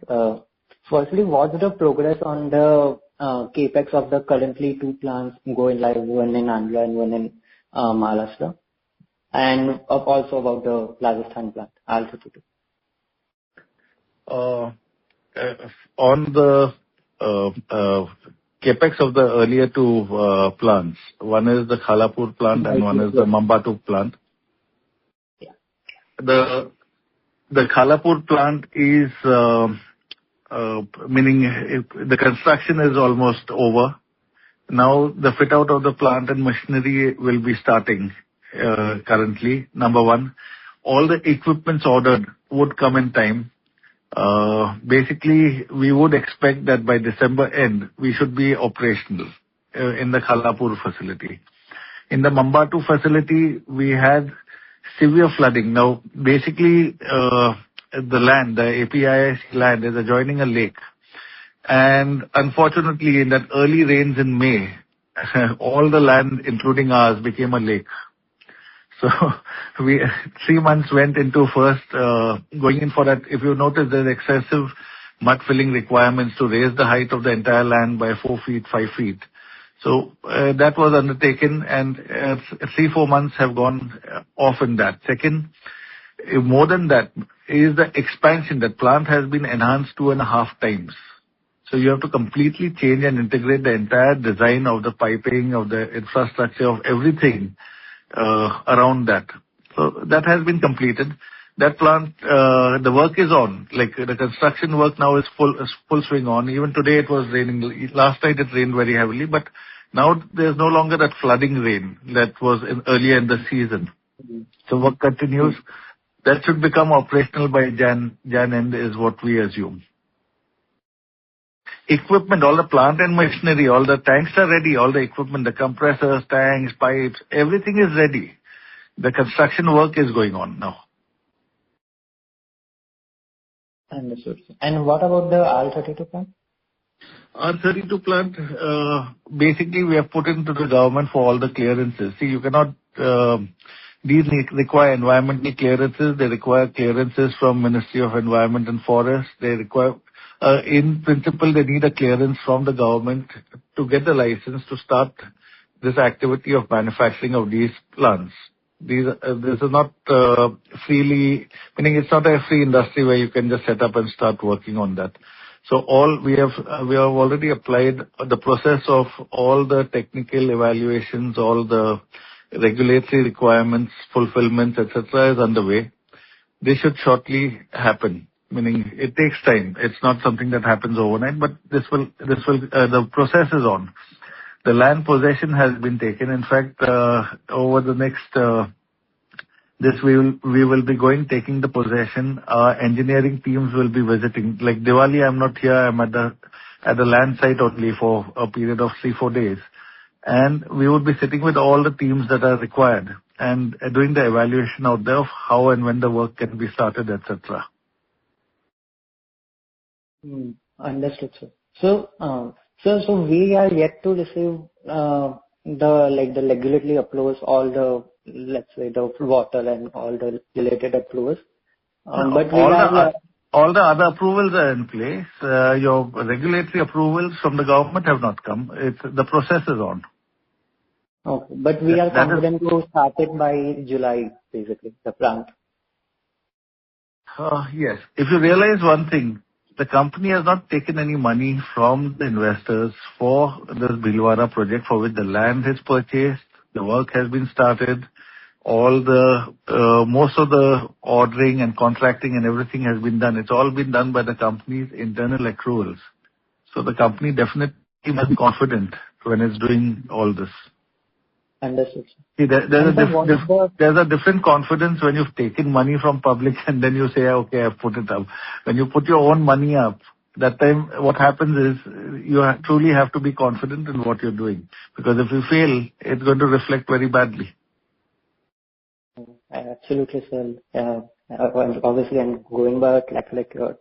Firstly, what's the progress on the capex of the currently two plants going live, one in Andhra and one in Maharashtra, and also about the Rajasthan plant, also to do. On the capex of the earlier two plants, one is the Khalapur plant and one is the Mambatu plant. Yeah. The Khalapur plant is meaning the construction is almost over. Now the fit out of the plant and machinery will be starting currently. Number one, all the equipments ordered would come in time. Basically, we would expect that by December end, we should be operational in the Khalapur facility. In the Mambatu facility, we had severe flooding. Now, basically, the land, the APIIC land is adjoining a lake. And unfortunately, in that early rains in May, all the land, including ours, became a lake. So 3 months went into first going in for that. If you notice, there's excessive mud filling requirements to raise the height of the entire land by 4 feet, 5 feet. So that was undertaken, and 3-4 months have gone off in that. Second, More than that is the expansion. That plant has been enhanced 2.5 times. So you have to completely change and integrate the entire design of the piping, of the infrastructure, of everything around that. So that has been completed. That plant, the work is on. Like the construction work now is full swing on. Even today it was raining. Last night it rained very heavily, but now there's no longer that flooding rain that was earlier in the season. So work continues. That should become operational by Jan end is what we assume. Equipment, all the plant and machinery, all the tanks are ready, all the equipment, the compressors, tanks, pipes, everything is ready. The construction work is going on now. Understood. And what about the R32 plant? R32 plant, basically we have put into the government for all the clearances. See, you cannot, these require environmental clearances, they require clearances from Ministry of Environment and Forest, they require, in principle, they need a clearance from the government to get the license to start this activity of manufacturing of these plants. This is not freely, meaning it's not a free industry where you can just set up and start working on that. So we have already applied the process of all the technical evaluations, all the regulatory requirements, fulfillments, etc. is underway. This should shortly happen. Meaning it takes time. It's not something that happens overnight, but the process is on. The land possession has been taken. In fact, over the next, we will be taking the possession. Our engineering teams will be visiting. Like Diwali, I'm not here. I'm at the land site only for a period of 3-4 days. And we will be sitting with all the teams that are required and doing the evaluation out there of how and when the work can be started, etc. Understood, sir. So we are yet to receive the regulatory approvals, all the, let's say, the water and all the related approvals. But all the other approvals are in place. Your regulatory approvals from the government have not come. The process is on. Okay, but we are confident to start it by July, basically, the plant. Yes. If you realize one thing, the company has not taken any money from the investors for this Bhilwara project, for which the land is purchased, the work has been started, all the most of the ordering and contracting and everything has been done. It's all been done by the company's internal accruals. So the company definitely must be confident when it's doing all this. Understood. See, there's a different confidence when you've taken money from public and then you say, okay, I've put it up. When you put your own money up, that time what happens is you truly have to be confident in what you're doing. Because if you fail, it's going to reflect very badly. Absolutely, sir. Obviously, I'm going by a track record.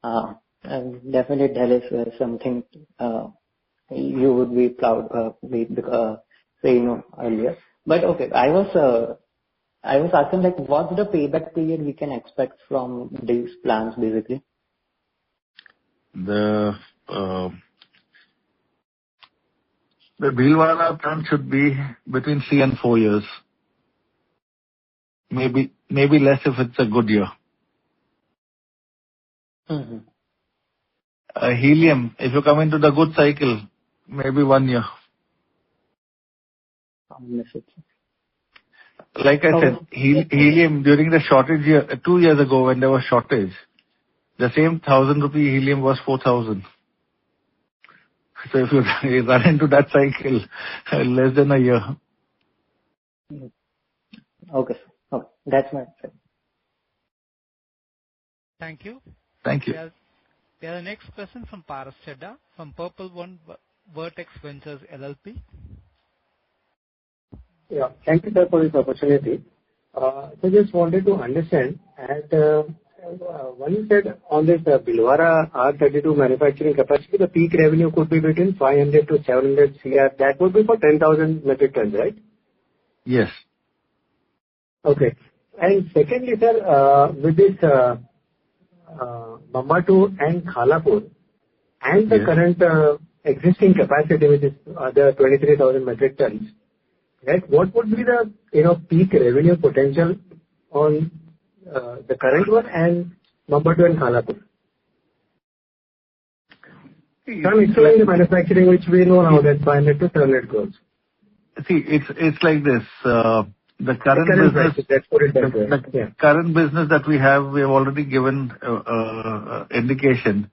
And definitely there is something you would be proud saying earlier. But okay, I was asking what's the payback period we can expect from these plans, basically? The Bhilwara plant should be between 3 and 4 years. Maybe less if it's a good year. Helium, if you come into the good cycle, maybe 1 year. Like I said, helium during the shortage year, 2 years ago when there was shortage, the same 1,000 rupee helium was 4,000. So if you run into that cycle, less than a year. Okay. That's my answer. Thank you. Thank you. We have the next question from Paras Chedda from Purple One Vertex Ventures LLP. Yeah, thank you, sir, for this opportunity. So just wanted to understand, when you said on this Bhilwara R32 manufacturing capacity, the peak revenue could be between 500 to 700 CR. That would be for 10,000 metric tons, right? Yes. Okay. And secondly, sir, with this Mambatu and Khalapur and the current existing capacity, which is the 23,000 metric tons, right? What would be the peak revenue potential on the current one and number 2 in Khalapur. I'm excluding the manufacturing, which we know now that 500 to 700 crores. See, it's like this. The current business, current business that we have already given indication.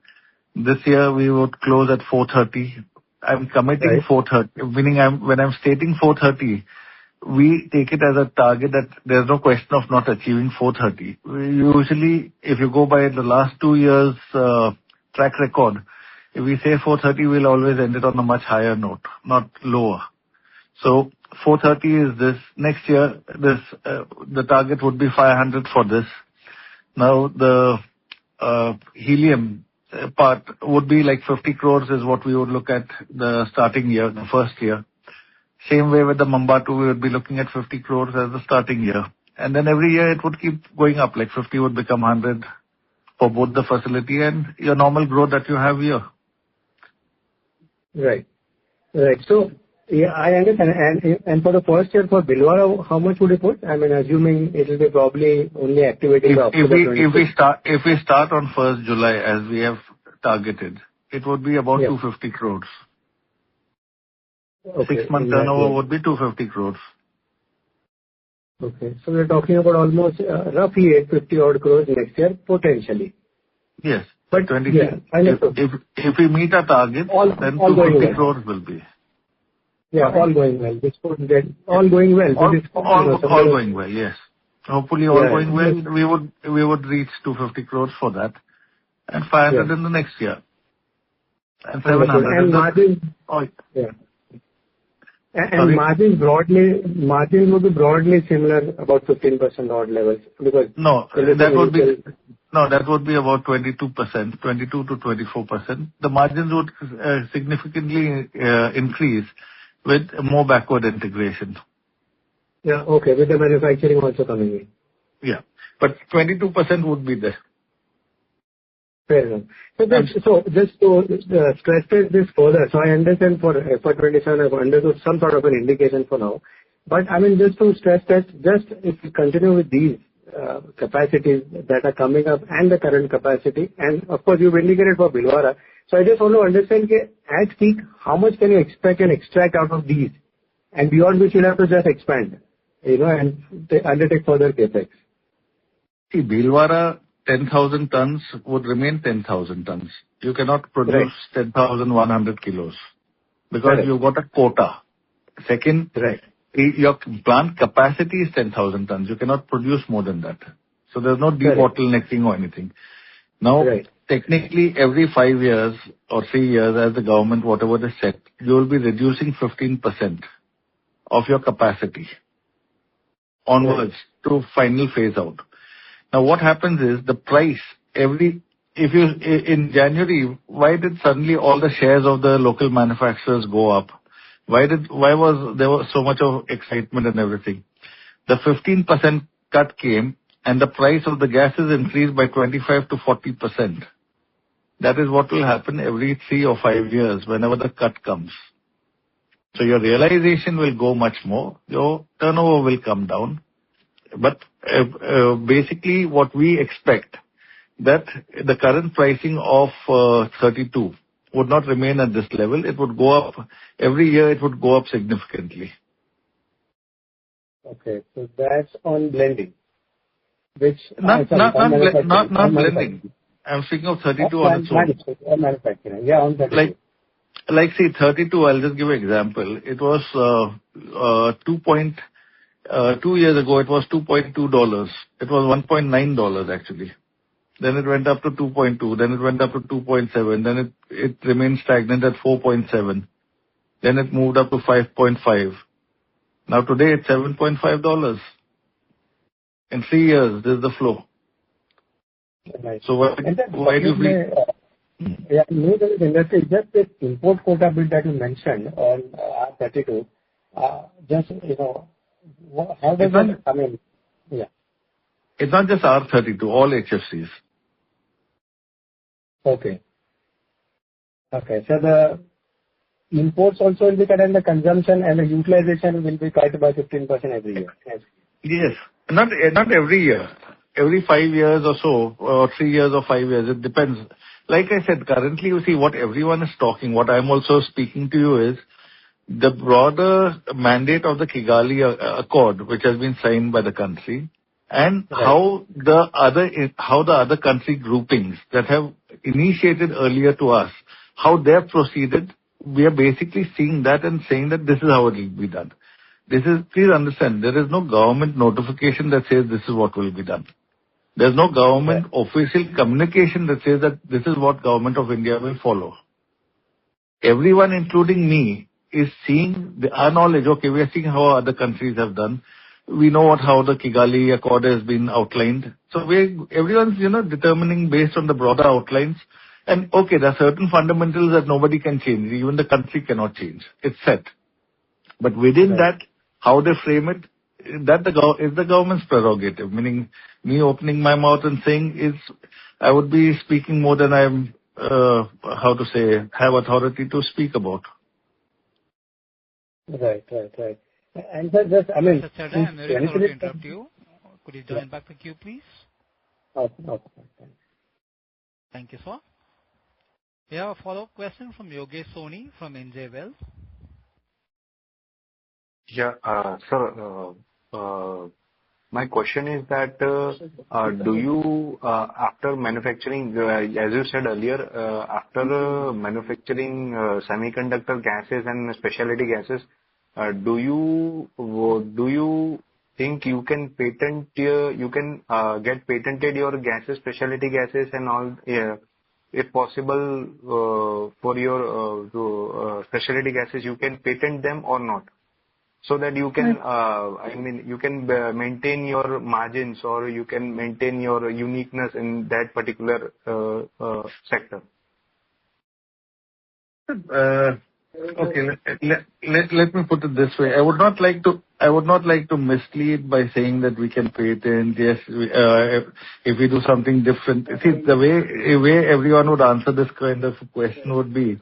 This year we would close at 430. I'm committing 430, meaning when I'm stating 430, we take it as a target that there's no question of not achieving 430. Usually, if you go by the last 2 years track record, if we say 430, we'll always end it on a much higher note, not lower. So 430 is this. Next year, the target would be 500 for this. Now the helium part would be like 50 crores is what we would look at the starting year, the first year. Same way with the Mambatu, we would be looking at 50 crores as the starting year. And then every year it would keep going up, like 50 would become 100 for both the facility and your normal growth that you have here. Right. So, yeah, I understand. And for the first year for Bhilwara, how much would you put? I mean, assuming it will be probably only activated if we start on 1st July as we have targeted, it would be about 250 crores. Okay. 6-month turnover would be 250 crores. Okay. So we're talking about almost roughly 850 odd crores next year, potentially. Yes. But 26. If we meet our target, then 250 crores will be. Yeah, all going well. All going well. All going well, yes. Hopefully all going well, we would reach 250 crores for that. And 500 in the next year. And 700. And margin. And margins would be broadly similar, about 15% odd levels, because that would be about 22%, 22 to 24%. The margins would significantly increase with more backward integration. Yeah, okay, with the manufacturing also coming in. Yeah, but 22% would be there. Fair enough. So just to stress this further, so I understand for FY27, I've understood some sort of an indication for now. But I mean, just to stress that, just if we continue with these capacities that are coming up and the current capacity, and of course you've indicated for Bhilwara. So I just want to understand at peak, how much can you expect and extract out of these? And beyond which you'll have to just expand, and undertake further capex. See, Bhilwara 10,000 tons would remain 10,000 tons. You cannot produce 10,100 kilos because you've got a quota. Second, your plant capacity is 10,000 tons. You cannot produce more than that. So there's no debottlenecking or anything. Now, technically, every 5 years or 3 years, as the government, whatever they set, you will be reducing 15% of your capacity onwards to final phase out. Now, what happens is the price in January, why did suddenly all the shares of the local manufacturers go up? Why was there so much of excitement and everything? The 15% cut came and the price of the gases increased by 25 to 40%. That is what will happen every 3 or 5 years whenever the cut comes. So your realization will go much more. Your turnover will come down. But basically what we expect that the current pricing of 32 would not remain at this level. It would go up. Every year it would go up significantly. Okay, so that's on blending. Which not blending. I'm speaking of 32 on its own. Manufacturing. Yeah, on 32. Like say 32, I'll just give an example. It was 2 years ago, it was $2.2. It was $1.9 actually. Then it went up to 2.2. Then it went up to 2.7. Then it remained stagnant at 4.7. Then it moved up to 5.5. Now today it's $7.5. In 3 years, this is the flow. Right. So why do you feel? Industry, just this import quota bill that you mentioned on R32, just, how does it, I mean, It's not just R32, all HFCs. Okay. So the imports also will be cut and the consumption and the utilization will be cut by 15% every year. Yes. Not every year. every 5 years or so, or 3 years or 5 years, it depends. Like I said, currently you see what everyone is talking, what I'm also speaking to you is the broader mandate of the Kigali Accord, which has been signed by the country, and how the other country groupings that have initiated earlier to us, how they have proceeded. We are basically seeing that and saying that this is how it will be done. Please understand, there is no government notification that says this is what will be done. There's no government official communication that says that this is what Government of India will follow. Everyone, including me, is seeing our knowledge. Okay, we are seeing how other countries have done. We know how the Kigali Accord has been outlined. So everyone's, determining based on the broader outlines. And okay, there are certain fundamentals that nobody can change. Even the country cannot change. It's set. But within that, how they frame it, that is the government's prerogative. Meaning, me opening my mouth and saying I would be speaking more than I'm, have authority to speak about. Right. And just, Mr. Chadha, I'm very sorry to interrupt you. Could you join back the queue, please? Okay. Thank you, sir. We have a follow-up question from Yogesh Soni from NJ Wealth. Yeah, sir, my question is that do you, after manufacturing, as you said earlier, after manufacturing semiconductor gases and specialty gases, do you think you can patent get patented your gases, specialty gases and all, if possible, for your specialty gases, you can patent them or not? So that you can, you can maintain your margins or you can maintain your uniqueness in that particular sector. Okay, let me put it this way. I would not like to mislead by saying that we can patent. Yes, if we do something different. See, the way everyone would answer this kind of question would be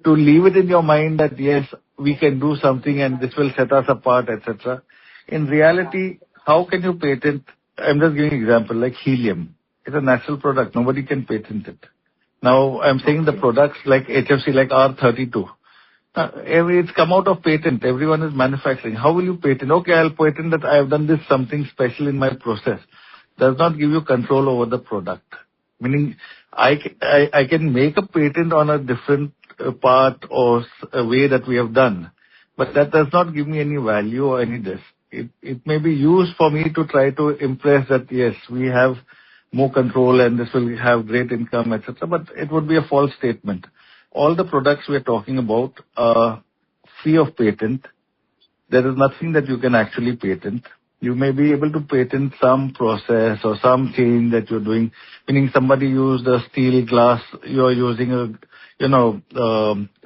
to leave it in your mind that yes, we can do something and this will set us apart, etc. In reality, how can you patent? I'm just giving an example, like helium. It's a natural product. Nobody can patent it. Now, I'm saying the products like HFC, like R32. It's come out of patent. Everyone is manufacturing. How will you patent? Okay, I'll patent that I have done this something special in my process. Does not give you control over the product. Meaning, I can make a patent on a different part or a way that we have done, but that does not give me any value or any this. It may be used for me to try to impress that yes, we have more control and this will have great income, etc. But it would be a false statement. All the products we are talking about are free of patent. There is nothing that you can actually patent. You may be able to patent some process or some change that you're doing, meaning somebody used a steel glass, you're using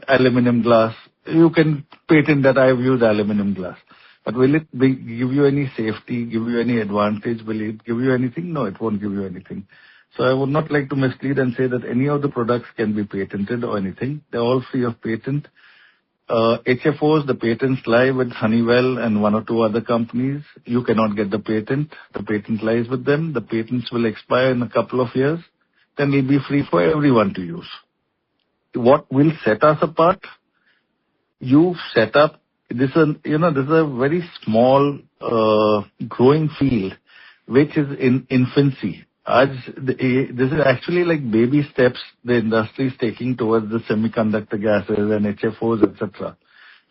aluminum glass. You can patent that I have used aluminum glass. But will it give you any safety, give you any advantage? Will it give you anything? No, it won't give you anything. So I would not like to mislead and say that any of the products can be patented or anything. They're all free of patent. HFOs, the patents lie with Honeywell and one or two other companies. You cannot get the patent. The patent lies with them. The patents will expire in a couple of years. Then it'll be free for everyone to use. What will set us apart? You set up, this is a very small, growing field, which is in infancy. This is actually like baby steps the industry is taking towards the semiconductor gases and HFOs, etc.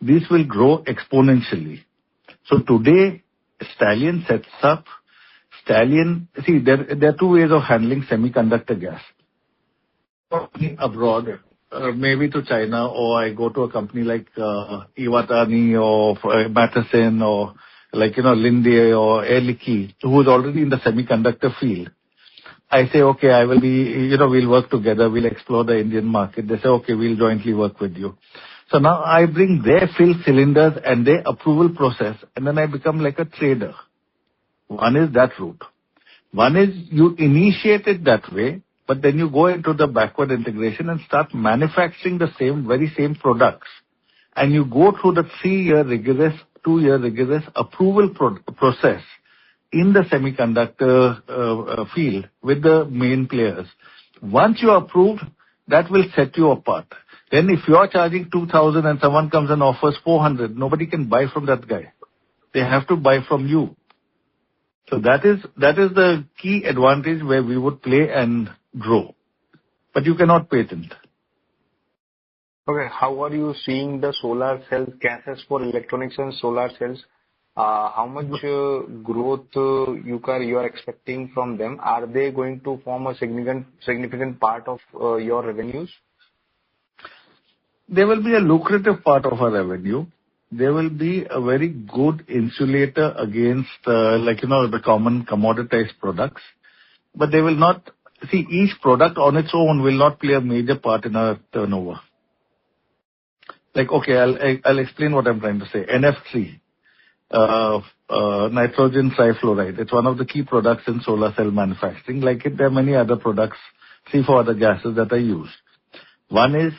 These will grow exponentially. So today, Stallion sets up, see, there are two ways of handling semiconductor gas. Abroad, maybe to China, or I go to a company like Iwatani or Matheson or like, Linde or Air Liquide, who is already in the semiconductor field. I say, okay, I will be, we'll work together, we'll explore the Indian market. They say, okay, we'll jointly work with you. So now I bring their fill cylinders and their approval process, and then I become like a trader. One is that route. One is you initiate it that way, but then you go into the backward integration and start manufacturing the very same products. And you go through the 2-year rigorous approval process in the semiconductor field with the main players. Once you are approved, that will set you apart. Then if you are charging 2,000 and someone comes and offers 400, nobody can buy from that guy. They have to buy from you. So that is the key advantage where we would play and grow. But you cannot patent. Okay. How are you seeing the solar cells, gases for electronics and solar cells? How much growth you are expecting from them? Are they going to form a significant part of your revenues? They will be a lucrative part of our revenue. They will be a very good insulator against, the common commoditized products. But they will not, each product on its own will not play a major part in our turnover. I'll explain what I'm trying to say. NF3, nitrogen trifluoride. It's one of the key products in solar cell manufacturing. Like it, there are many other products, 3-4 other gases that are used. One is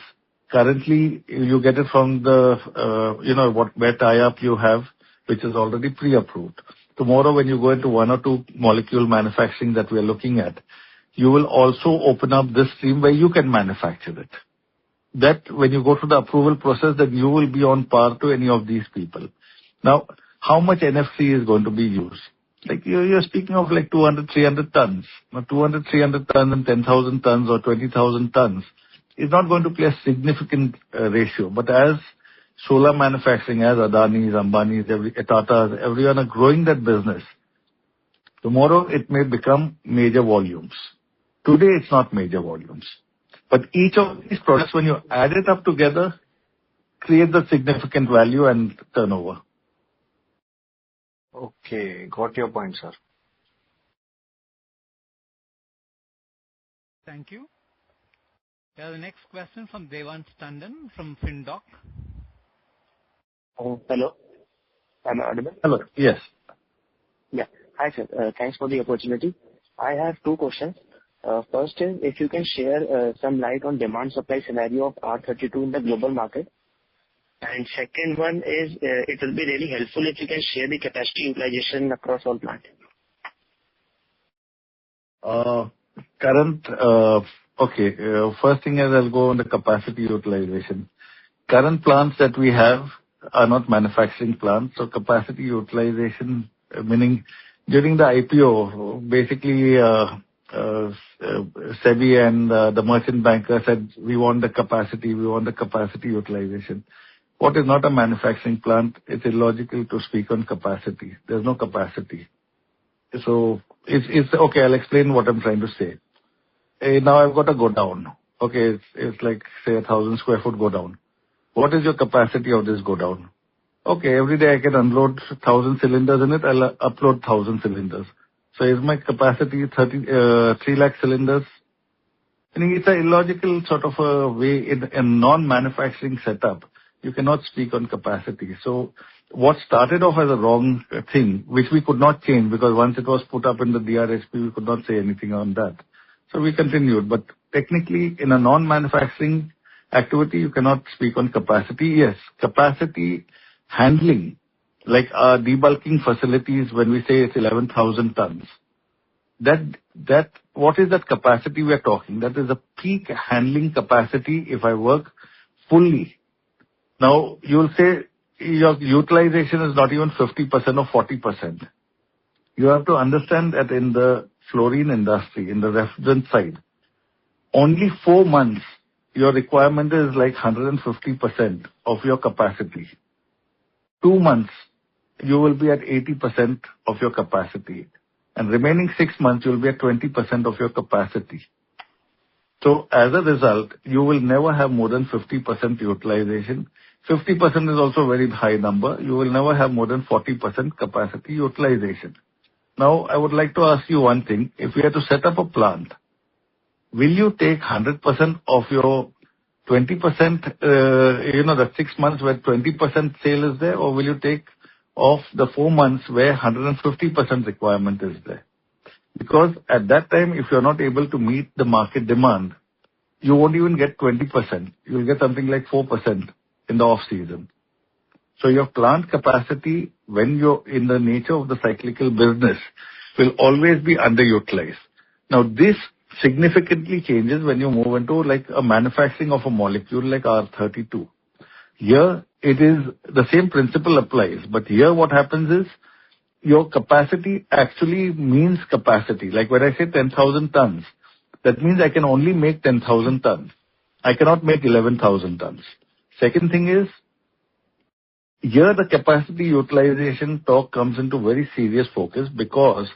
currently you get it from the, where tie-up you have, which is already pre-approved. Tomorrow when you go into 1 or 2 molecule manufacturing that we are looking at, you will also open up this stream where you can manufacture it. That when you go through the approval process, then you will be on par to any of these people. Now, how much NFC is going to be used? Like you're speaking of like 200, 300 tons. Now 200, 300 tons and 10,000 tons or 20,000 tons is not going to play a significant ratio. But as solar manufacturing, as Adani's, Ambani's, Tata's, everyone are growing that business, tomorrow it may become major volumes. Today it's not major volumes. But each of these products, when you add it up together, creates a significant value and turnover. Okay, got your point, sir. Thank you. We have the next question from Devant Tandon from FinDoc. Hello. Am I audible? Hello. Yes. Yeah. Hi, sir. Thanks for the opportunity. I have 2 questions. First is if you can share some light on demand supply scenario of R32 in the global market. And second one is it will be really helpful if you can share the capacity utilization across all plants. First thing is I'll go on the capacity utilization. Current plants that we have are not manufacturing plants, so capacity utilization, meaning during the IPO, basically SEBI and the merchant banker said we want the capacity utilization. What is not a manufacturing plant, it's illogical to speak on capacity. There's no capacity. So it's okay, I'll explain what I'm trying to say. Now I've got a godown. Okay, it's like say 1,000 square foot godown. What is your capacity of this godown? Okay, every day I can unload 1,000 cylinders in it, I'll upload 1,000 cylinders. So is my capacity 3 lakh cylinders? I think it's an illogical sort of a way in a non-manufacturing setup. You cannot speak on capacity. So what started off as a wrong thing, which we could not change because once it was put up in the DRHP, we could not say anything on that. So we continued. But technically, in a non-manufacturing activity, you cannot speak on capacity. Yes, capacity handling, like our debulking facilities, when we say it's 11,000 tons, that what is that capacity we are talking? That is a peak handling capacity if I work fully. Now, you will say your utilization is not even 50% or 40%. You have to understand that in the fluorine industry, in the refrigerant side, only 4 months, your requirement is like 150% of your capacity. 2 months, you will be at 80% of your capacity. And remaining 6 months, you will be at 20% of your capacity. So as a result, you will never have more than 50% utilization. 50% is also a very high number. You will never have more than 40% capacity utilization. Now, I would like to ask you one thing. If we had to set up a plant, will you take 100% of your 20%, the 6 months where 20% sale is there, or will you take off the 4 months where 150% requirement is there? Because at that time, if you're not able to meet the market demand, you won't even get 20%. You'll get something like 4% in the off season. So your plant capacity, when you're in the nature of the cyclical business, will always be underutilized. Now, this significantly changes when you move into like a manufacturing of a molecule like R32. Here, it is the same principle applies, but here what happens is your capacity actually means capacity. Like when I say 10,000 tons, that means I can only make 10,000 tons. I cannot make 11,000 tons. Second thing is, here the capacity utilization talk comes into very serious focus because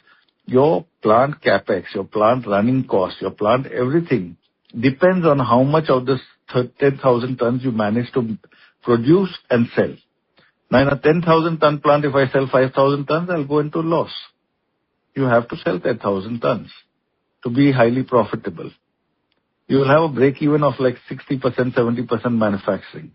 your plant capex, your plant running cost, your plant everything depends on how much of this 10,000 tons you manage to produce and sell. Now in a 10,000 ton plant, if I sell 5,000 tons, I'll go into loss. You have to sell 10,000 tons to be highly profitable. You will have a break even of like 60%, 70% manufacturing.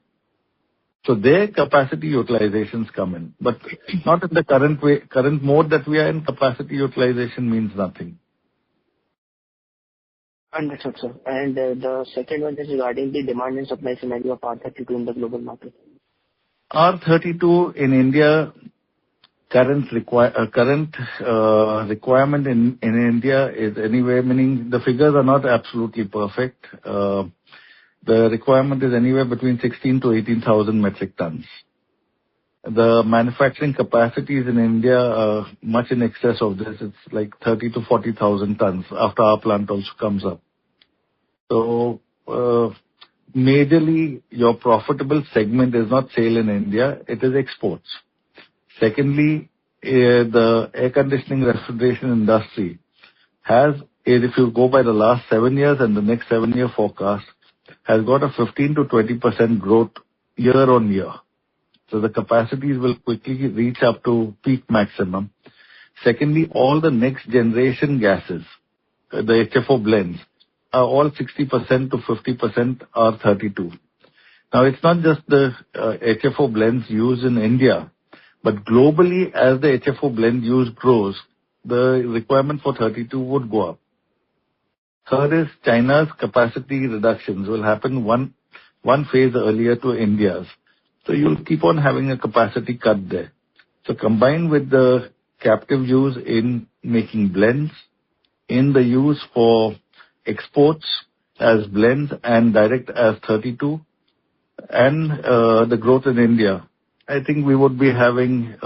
So their capacity utilizations come in, but not in the current mode that we are in. Capacity utilization means nothing. Understood, sir. And the second one is regarding the demand and supply scenario of R32 in the global market. R32 in India, current requirement in India is anywhere, meaning the figures are not absolutely perfect. The requirement is anywhere between 16 to 18,000 metric tons. The manufacturing capacities in India are much in excess of this. It's like 30 to 40,000 tons after our plant also comes up. So, majorly, your profitable segment is not sale in India, it is exports. Secondly, the air conditioning refrigeration industry has, if you go by the last 7 years and the next 7-year forecast, has got a 15 to 20% growth year on year. So the capacities will quickly reach up to peak maximum. Secondly, all the next generation gases, the HFO blends, are all 60% to 50% R32. Now it's not just the HFO blends used in India, but globally as the HFO blend use grows, the requirement for 32 would go up. Third is China's capacity reductions will happen one phase earlier to India's. So you'll keep on having a capacity cut there. So combined with the captive use in making blends, in the use for exports as blends and direct as 32, and the growth in India, I think we would be having,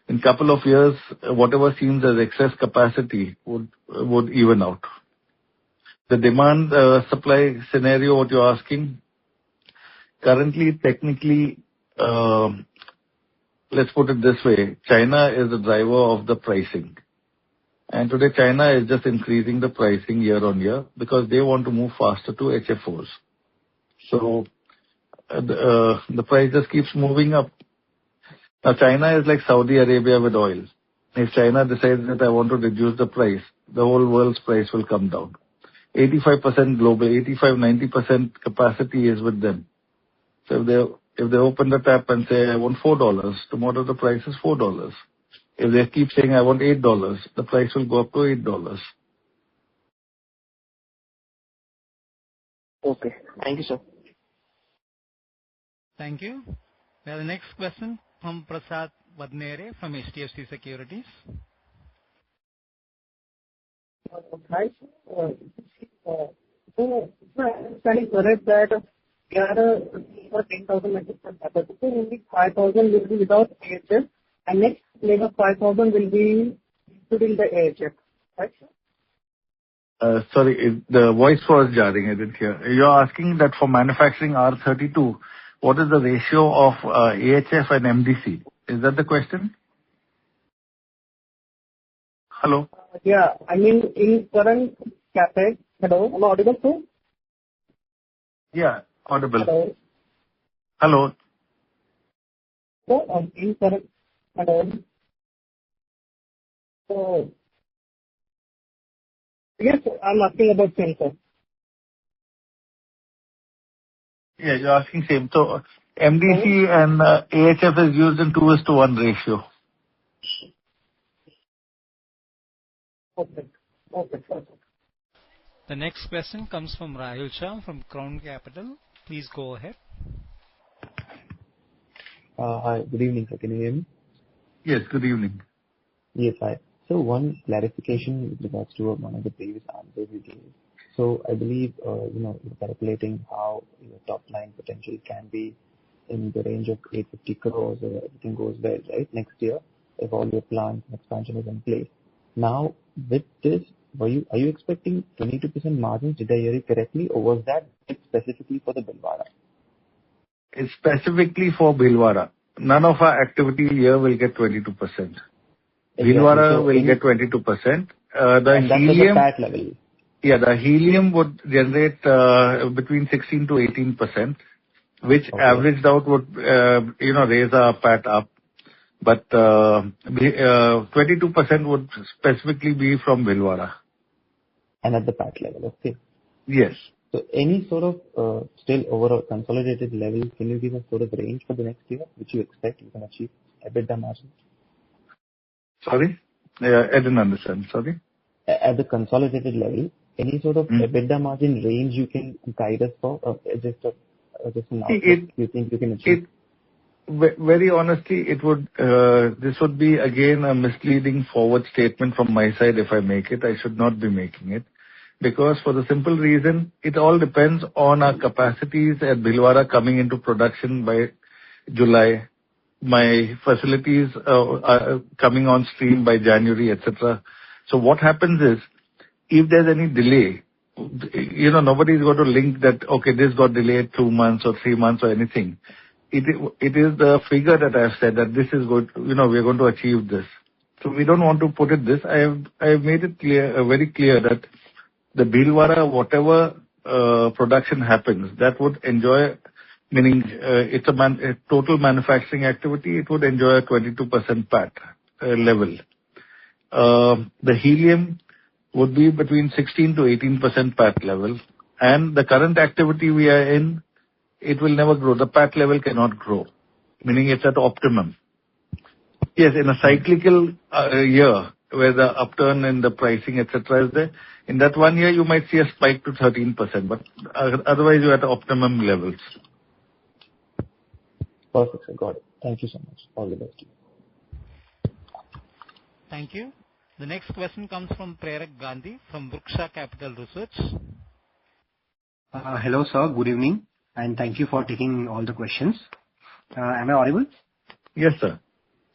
in couple of years, whatever seems as excess capacity would even out. The demand supply scenario, what you're asking, currently, technically, let's put it this way, China is the driver of the pricing. And today China is just increasing the pricing year on year because they want to move faster to HFOs. So the price just keeps moving up. Now China is like Saudi Arabia with oil. If China decides that I want to reduce the price, the whole world's price will come down. 85% global, 85-90% capacity is with them. So if they open the tap and say, I want $4, tomorrow the price is $4. If they keep saying, I want $8, the price will go up to $8. Okay. Thank you, sir. Thank you. We have the next question from Prasad Vadnere from HDFC Securities. Hi. So, understanding correct that we are for 10,000 metric ton capacity, only 5,000 will be without AHF, and next leg of 5,000 will be including the AHF, right? Sorry, the voice was jarring, I didn't hear. You're asking that for manufacturing R32, what is the ratio of AHF and MDC? Is that the question? Hello? Yeah, I mean, in current capex, hello, am I audible too? Yeah, audible. Hello? Hello? So, in current, hello? So, yes, I'm asking about sensor. Yeah, you're asking same. So MDC and AHF is used in 2:1 ratio. Okay. The next question comes from Rahul Shah from Crown Capital. Please go ahead. Hi, good evening, sir. Can you hear me? Yes, good evening. Yes, hi. So one clarification with regards to one of the previous answers you gave. So I believe, you're calculating how your top line potential can be in the range of 850 crores if everything goes well, right? Next year, if all your plans and expansion is in place. Now, with this, are you expecting 22% margins? Did I hear it correctly, or was that specifically for the Bhilwara? It's specifically for Bhilwara. None of our activity here will get 22%. Bhilwara will get 22%. The helium, that's at the PAT level. Yeah, the helium would generate between 16 to 18%, which averaged out would raise our PAT up. But 22% would specifically be from Bhilwara. And at the PAT level, okay. Yes. So any sort of still overall consolidated level, can you give a sort of range for the next year, which you expect you can achieve EBITDA margin? Sorry? I didn't understand. Sorry? At the consolidated level, any sort of EBITDA margin range you can guide us for, just an outlook you think you can achieve? Very honestly, this would be again a misleading forward statement from my side if I make it. I should not be making it. Because for the simple reason, it all depends on our capacities at Bhilwara coming into production by July. My facilities are coming on stream by January, etc. So what happens is, if there's any delay, nobody is going to link that, okay, this got delayed 2 months or 3 months or anything. It is the figure that I have said that this is going to, we're going to achieve this. So we don't want to put it this. I have made it clear, very clear that the Bhilwara, whatever production happens, that would enjoy, meaning it's a total manufacturing activity, it would enjoy a 22% PAT level. The helium would be between 16 to 18% PAT level. And the current activity we are in, it will never grow. The PAT level cannot grow, meaning it's at optimum. Yes, in a cyclical year, where the upturn in the pricing, etc. is there, in that 1 year you might see a spike to 13%, but otherwise you're at optimum levels. Perfect, sir. Got it. Thank you so much. All the best. Thank you. The next question comes from Prerak Gandhi from Vriksha Capital Research. Hello, sir. Good evening, and thank you for taking all the questions. Am I audible? Yes, sir.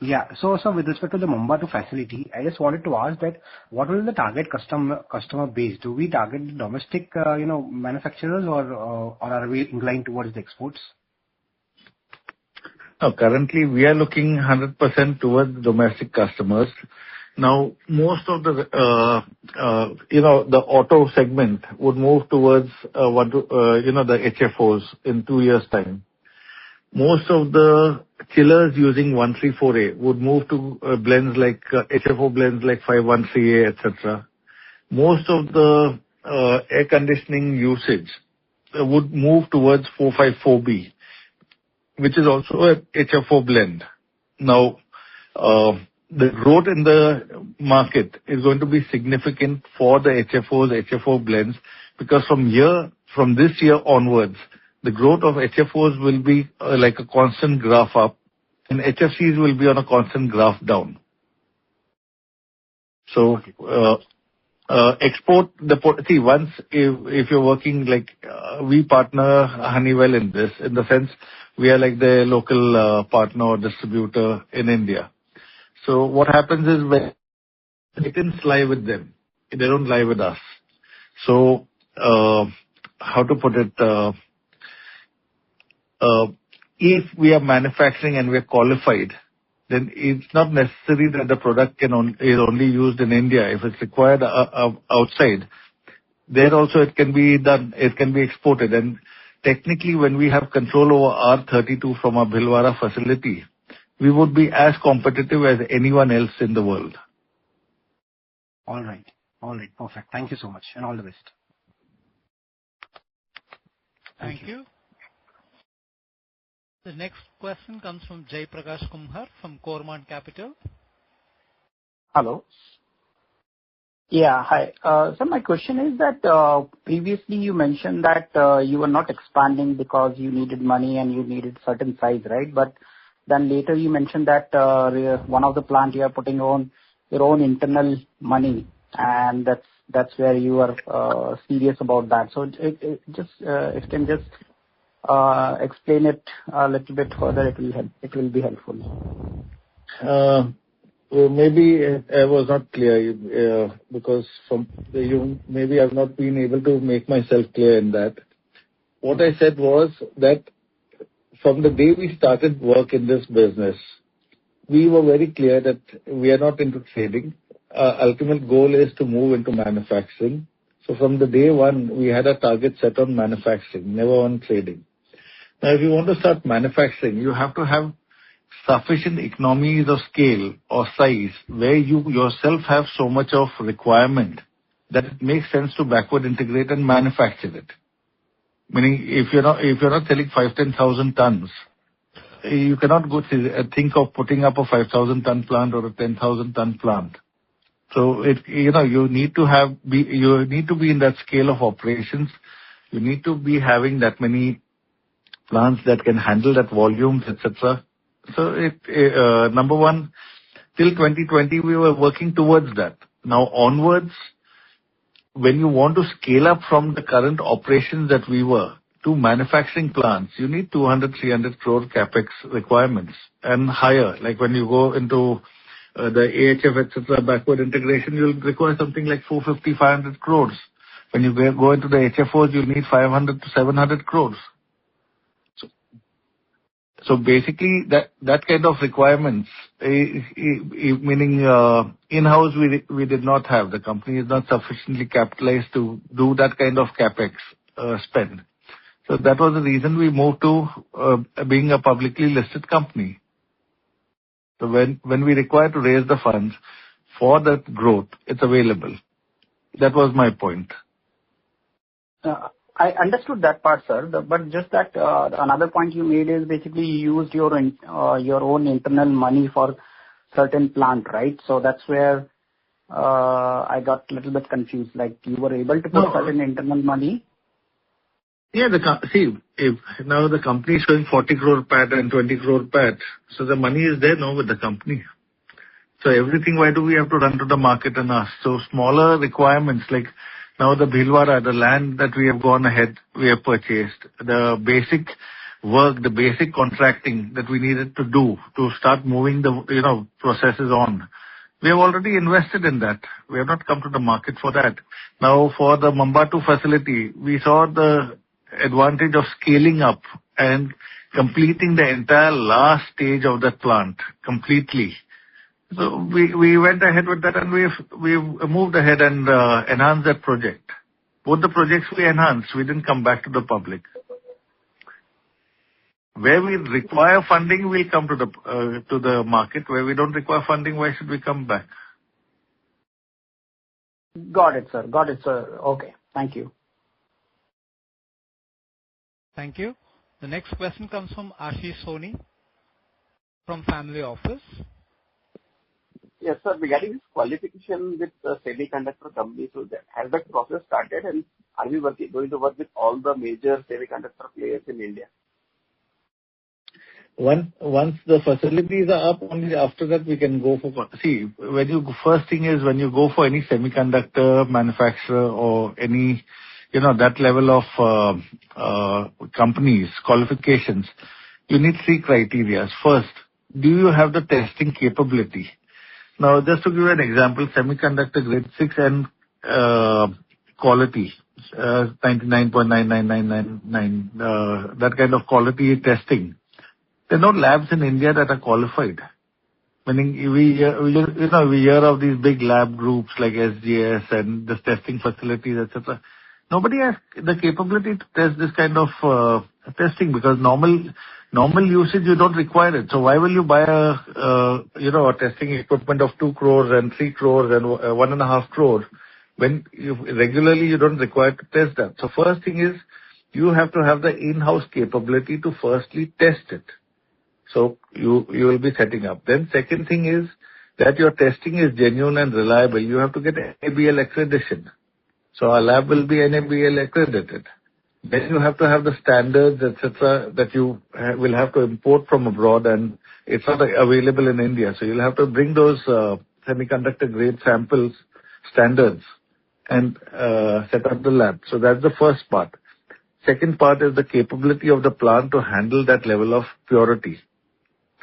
Yeah. So, sir, with respect to the Mumbai 2 facility, I just wanted to ask that what will be the target customer base? Do we target the domestic, manufacturers, or are we inclined towards the exports? No, currently we are looking 100% towards domestic customers. Now, most of the, the auto segment would move towards the HFOs in 2 years' time. Most of the chillers using 134A would move to blends like HFO blends like 513A, etc. Most of the air conditioning usage would move towards 454B, which is also a HFO blend. Now, the growth in the market is going to be significant for the HFOs, HFO blends, because from this year onwards, the growth of HFOs will be like a constant graph up, and HFCs will be on a constant graph down. So, export once if you're working like we partner Honeywell in this, in the sense we are like the local partner or distributor in India. So what happens is when patents lie with them, they don't lie with us. So how to put it? If we are manufacturing and we are qualified, then it's not necessary that the product is only used in India. If it's required outside, there also it can be done. It can be exported. And technically, when we have control over R32 from our Bhilwara facility, we would be as competitive as anyone else in the world. All right. Perfect. Thank you so much, and all the best. Thank you. The next question comes from Jai Prakash Kumhar from Cormont Capital. Hello. Yeah, hi. So my question is that previously you mentioned that you were not expanding because you needed money and you needed certain size, right? But Then later you mentioned that one of the plant you are putting on your own internal money, and that's where you are serious about that. So if you can just explain it a little bit further, it will be helpful. Maybe I was not clear because maybe I've not been able to make myself clear in that. What I said was that from the day we started work in this business, we were very clear that we are not into trading. Our ultimate goal is to move into manufacturing. So from the day one, we had a target set on manufacturing, never on trading. Now, if you want to start manufacturing, you have to have sufficient economies of scale or size where you yourself have so much of requirement that it makes sense to backward integrate and manufacture it. Meaning, if you're not selling 5,000-10,000 tons, you cannot go think of putting up a 5,000 ton plant or a 10,000 ton plant. So you need to be in that scale of operations. You need to be having that many plants that can handle that volumes, etc. So number one, till 2020 we were working towards that. Now onwards, when you want to scale up from the current operations that we were to manufacturing plants, you need 200-300 crore capex requirements and higher. Like when you go into the AHF, etc., backward integration, you'll require something like 450-500 crores. When you go into the HFOs, you need 500-700 crores. So basically, that kind of requirements, meaning in-house we did not have. The company is not sufficiently capitalized to do that kind of capex spend. So that was the reason we moved to being a publicly listed company. So when we require to raise the funds for that growth, it's available. That was my point. I understood that part, sir. But just that another point you made is basically you used your own internal money for certain plant, right? So that's where I got a little bit confused. Like you were able to put certain internal money. Yeah, if now the company is showing 40 crore PAT and 20 crore PAT, so the money is there now with the company. So everything, why do we have to run to the market and ask? So smaller requirements like now the Bhilwara, the land that we have gone ahead, we have purchased. The basic work, the basic contracting that we needed to do to start moving the processes on. We have already invested in that. We have not come to the market for that. Now for the Mumbai 2 facility, we saw the advantage of scaling up and completing the entire last stage of that plant completely. So we went ahead with that and we've moved ahead and enhanced that project. Both the projects we enhanced, we didn't come back to the public. Where we require funding, we'll come to the market. Where we don't require funding, why should we come back? Got it, sir. Okay. Thank you. Thank you. The next question comes from Ashish Soni from Family Office. Yes, sir. Regarding this qualification with the semiconductor company, so has that process started, and are we going to work with all the major semiconductor players in India? Once the facilities are up, only after that we can go for. See, first thing is when you go for any semiconductor manufacturer or any, that level of companies, qualifications, you need 3 criteria. First, do you have the testing capability? Now, just to give you an example, semiconductor grade 6 and quality, 99.99999, that kind of quality testing. There are no labs in India that are qualified. Meaning we hear of these big lab groups like SGS and the testing facilities, etc. Nobody has the capability to test this kind of testing because normal usage you don't require it. So why will you buy a testing equipment of 2 crores and 3 crores and 1.5 crore when regularly you don't require to test that? So first thing is you have to have the in-house capability to firstly test it. So you will be setting up. Then second thing is that your testing is genuine and reliable. You have to get NABL accreditation. So our lab will be NABL accredited. Then you have to have the standards, etc., that you will have to import from abroad, and it's not available in India. So you'll have to bring those semiconductor grade samples standards and set up the lab. So that's the first part. Second part is the capability of the plant to handle that level of purity.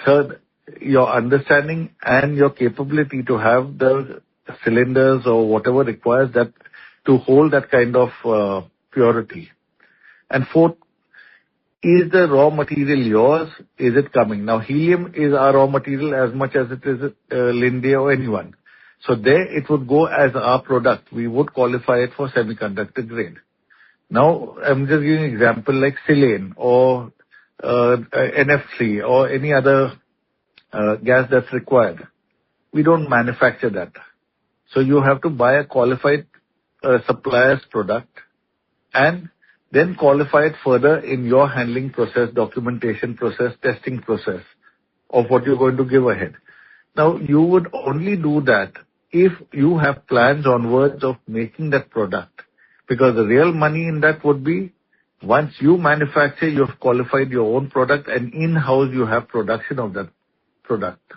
Third, your understanding and your capability to have the cylinders or whatever requires that to hold that kind of purity. And fourth, is the raw material yours? Is it coming? Now, helium is our raw material as much as it is Lindia or anyone. So there it would go as our product. We would qualify it for semiconductor grade. Now, I'm just giving an example like silane or NF3 or any other gas that's required. We don't manufacture that. So you have to buy a qualified supplier's product and then qualify it further in your handling process, documentation process, testing process of what you're going to give ahead. Now, you would only do that if you have plans onwards of making that product, because the real money in that would be once you manufacture, you have qualified your own product and in-house you have production of that product.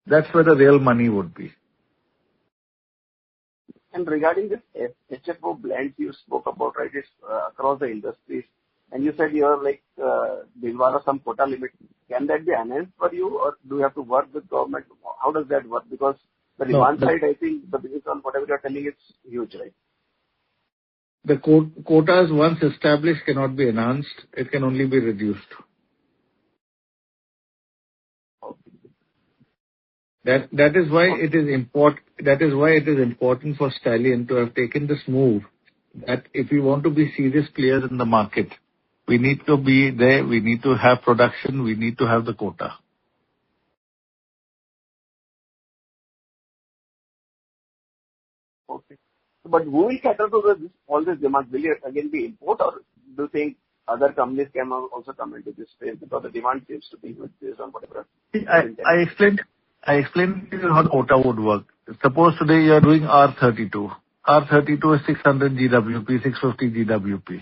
That's where the real money would be. And regarding this HFO blends you spoke about, right, it's across the industries, and you said you are like Bhilwara some quota limit. Can that be enhanced for you, or do you have to work with government? How does that work? Because the demand side, I think the business on whatever you are telling, it's huge, right? The quotas once established cannot be enhanced. It can only be reduced. That is why it is important. That is why it is important for Stallion to have taken this move. That if we want to be serious players in the market, we need to be there. We need to have production. We need to have the quota. Okay. But who will cater to all this demand? Will it again be import, or do you think other companies can also come into this space because the demand seems to be huge based on whatever? I explained to you how the quota would work. Suppose today you are doing R32. R32 is 600 GWP, 650 GWP.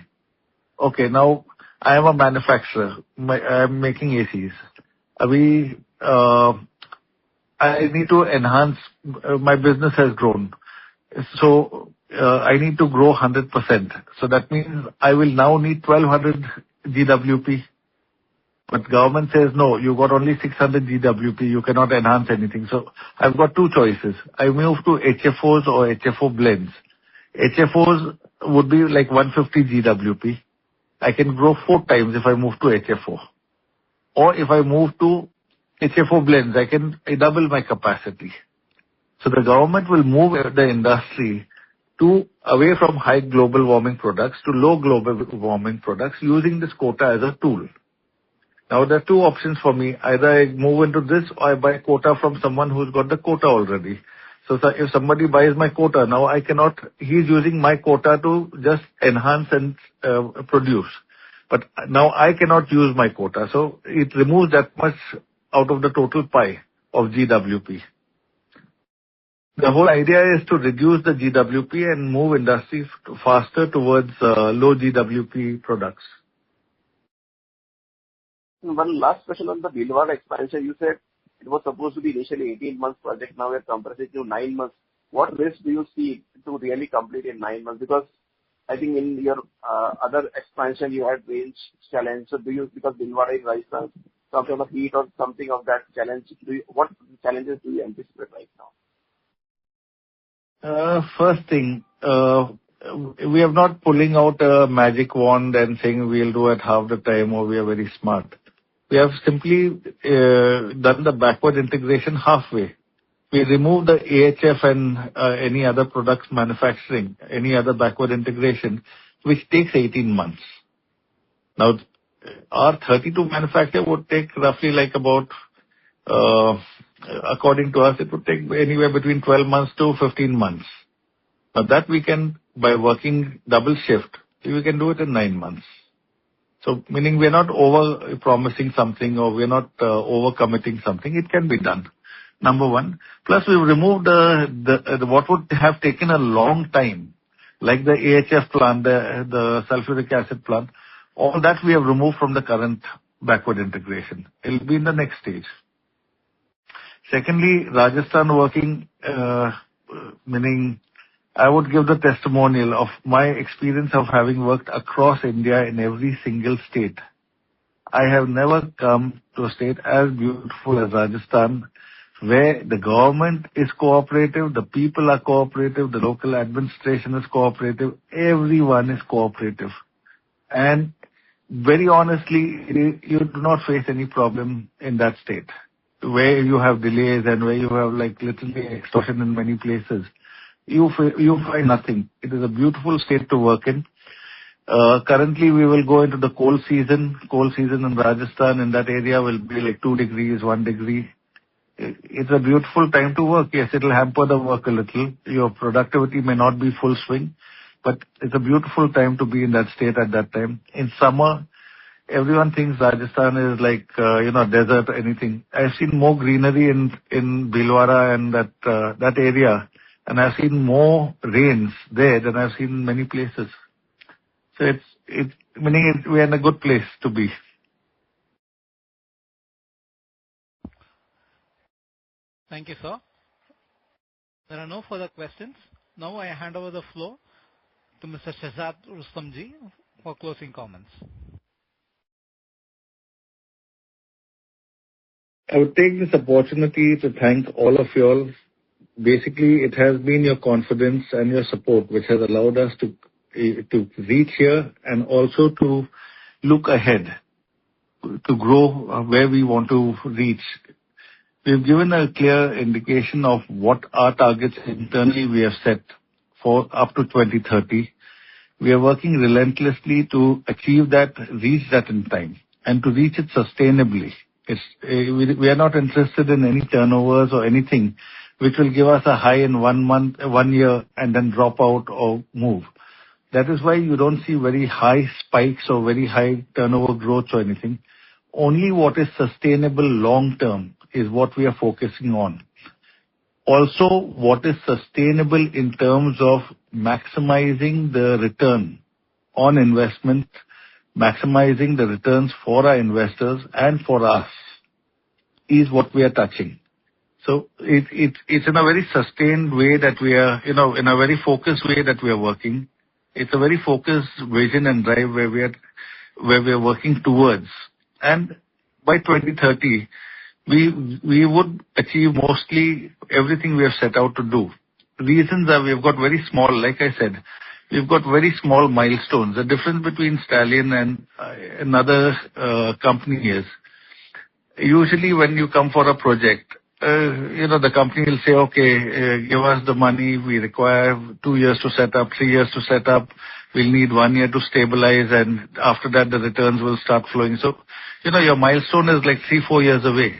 Okay, now I am a manufacturer. I am making ACs. I need to enhance. My business has grown. So I need to grow 100%. So that means I will now need 1200 GWP. But government says, no, you got only 600 GWP, you cannot enhance anything. So I've got two choices. I move to HFOs or HFO blends. HFOs would be like 150 GWP. I can grow 4 times if I move to HFO. Or if I move to HFO blends, I can double my capacity. So the government will move the industry away from high global warming products to low global warming products using this quota as a tool. Now, there are two options for me. Either I move into this or I buy quota from someone who's got the quota already. So if somebody buys my quota, now he's using my quota to just enhance and produce. But now I cannot use my quota. So it removes that much out of the total pie of GWP. The whole idea is to reduce the GWP and move industry faster towards low GWP products. One last question on the Bhilwara expansion. You said it was supposed to be initially 18 months project. Now we are compressing to 9 months. What risk do you see to really complete in 9 months? Because I think in your other expansion you had range challenge. So because Bhilwara is Rajasthan, some kind of heat or something of that challenge, what challenges do you anticipate right now? First thing, we are not pulling out a magic wand and saying we'll do it half the time or we are very smart. We have simply done the backward integration halfway. We remove the AHF and any other products manufacturing, any other backward integration, which takes 18 months. Now, our 32 manufacture would take roughly like about, according to us, it would take anywhere between 12 months to 15 months. Now that we can, by working double shift, we can do it in 9 months. So meaning we're not over promising something or we're not over committing something. It can be done. Number one. Plus we've removed what would have taken a long time, like the AHF plant, the sulfuric acid plant, all that we have removed from the current backward integration. It'll be in the next stage. Secondly, Rajasthan working, meaning I would give the testimonial of my experience of having worked across India in every single state. I have never come to a state as beautiful as Rajasthan, where the government is cooperative, the people are cooperative, the local administration is cooperative, everyone is cooperative. And very honestly, you do not face any problem in that state, where you have delays and where you have like literally extortion in many places. You find nothing. It is a beautiful state to work in. Currently, we will go into the cold season. Cold season in Rajasthan, in that area will be like 2 degrees, 1 degree. It's a beautiful time to work. Yes, it'll hamper the work a little. Your productivity may not be full swing, but it's a beautiful time to be in that state at that time. In summer, everyone thinks Rajasthan is like, desert or anything. I've seen more greenery in Bhilwara and that area, and I've seen more rains there than I've seen in many places. So meaning we're in a good place to be. Thank you, sir. There are no further questions. Now I hand over the floor to Mr. Shahzad Rustamji for closing comments. I would take this opportunity to thank all of you all. Basically, it has been your confidence and your support which has allowed us to reach here and also to look ahead, to grow where we want to reach. We've given a clear indication of what our targets internally we have set for up to 2030. We are working relentlessly to achieve that, reach that in time, and to reach it sustainably. We are not interested in any turnovers or anything which will give us a high in 1 month, 1 year, and then drop out or move. That is why you don't see very high spikes or very high turnover growth or anything. Only what is sustainable long term is what we are focusing on. Also, what is sustainable in terms of maximizing the return on investment, maximizing the returns for our investors and for us, is what we are touching. So it's in a very sustained way that we are, in a very focused way that we are working. It's a very focused vision and drive where we are working towards. And by 2030, we would achieve mostly everything we have set out to do. Reasons are we've got very small, like I said, we've got very small milestones. The difference between Stallion and another company is, usually when you come for a project, the company will say, okay, give us the money, we require 2 years to set up, 3 years to set up, we'll need 1 year to stabilize, and after that the returns will start flowing. So, your milestone is like 3-4 years away.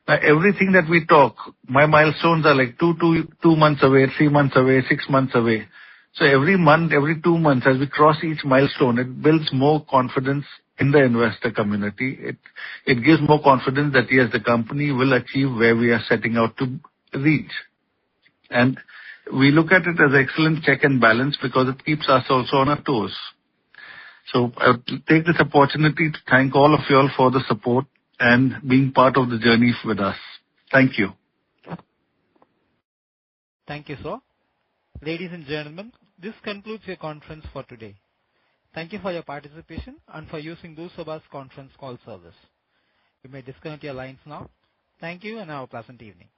Now, everything that we talk, my milestones are like 2 months away, 3 months away, 6 months away. So every month, every 2 months, as we cross each milestone, it builds more confidence in the investor community. It gives more confidence that yes, the company will achieve where we are setting out to reach. And we look at it as excellent check and balance because it keeps us also on our toes. So I would take this opportunity to thank all of you all for the support and being part of the journey with us. Thank you. Thank you, sir. Ladies and gentlemen, this concludes your conference for today. Thank you for your participation and for using Doosabas conference call service. You may disconnect your lines now. Thank you and have a pleasant evening.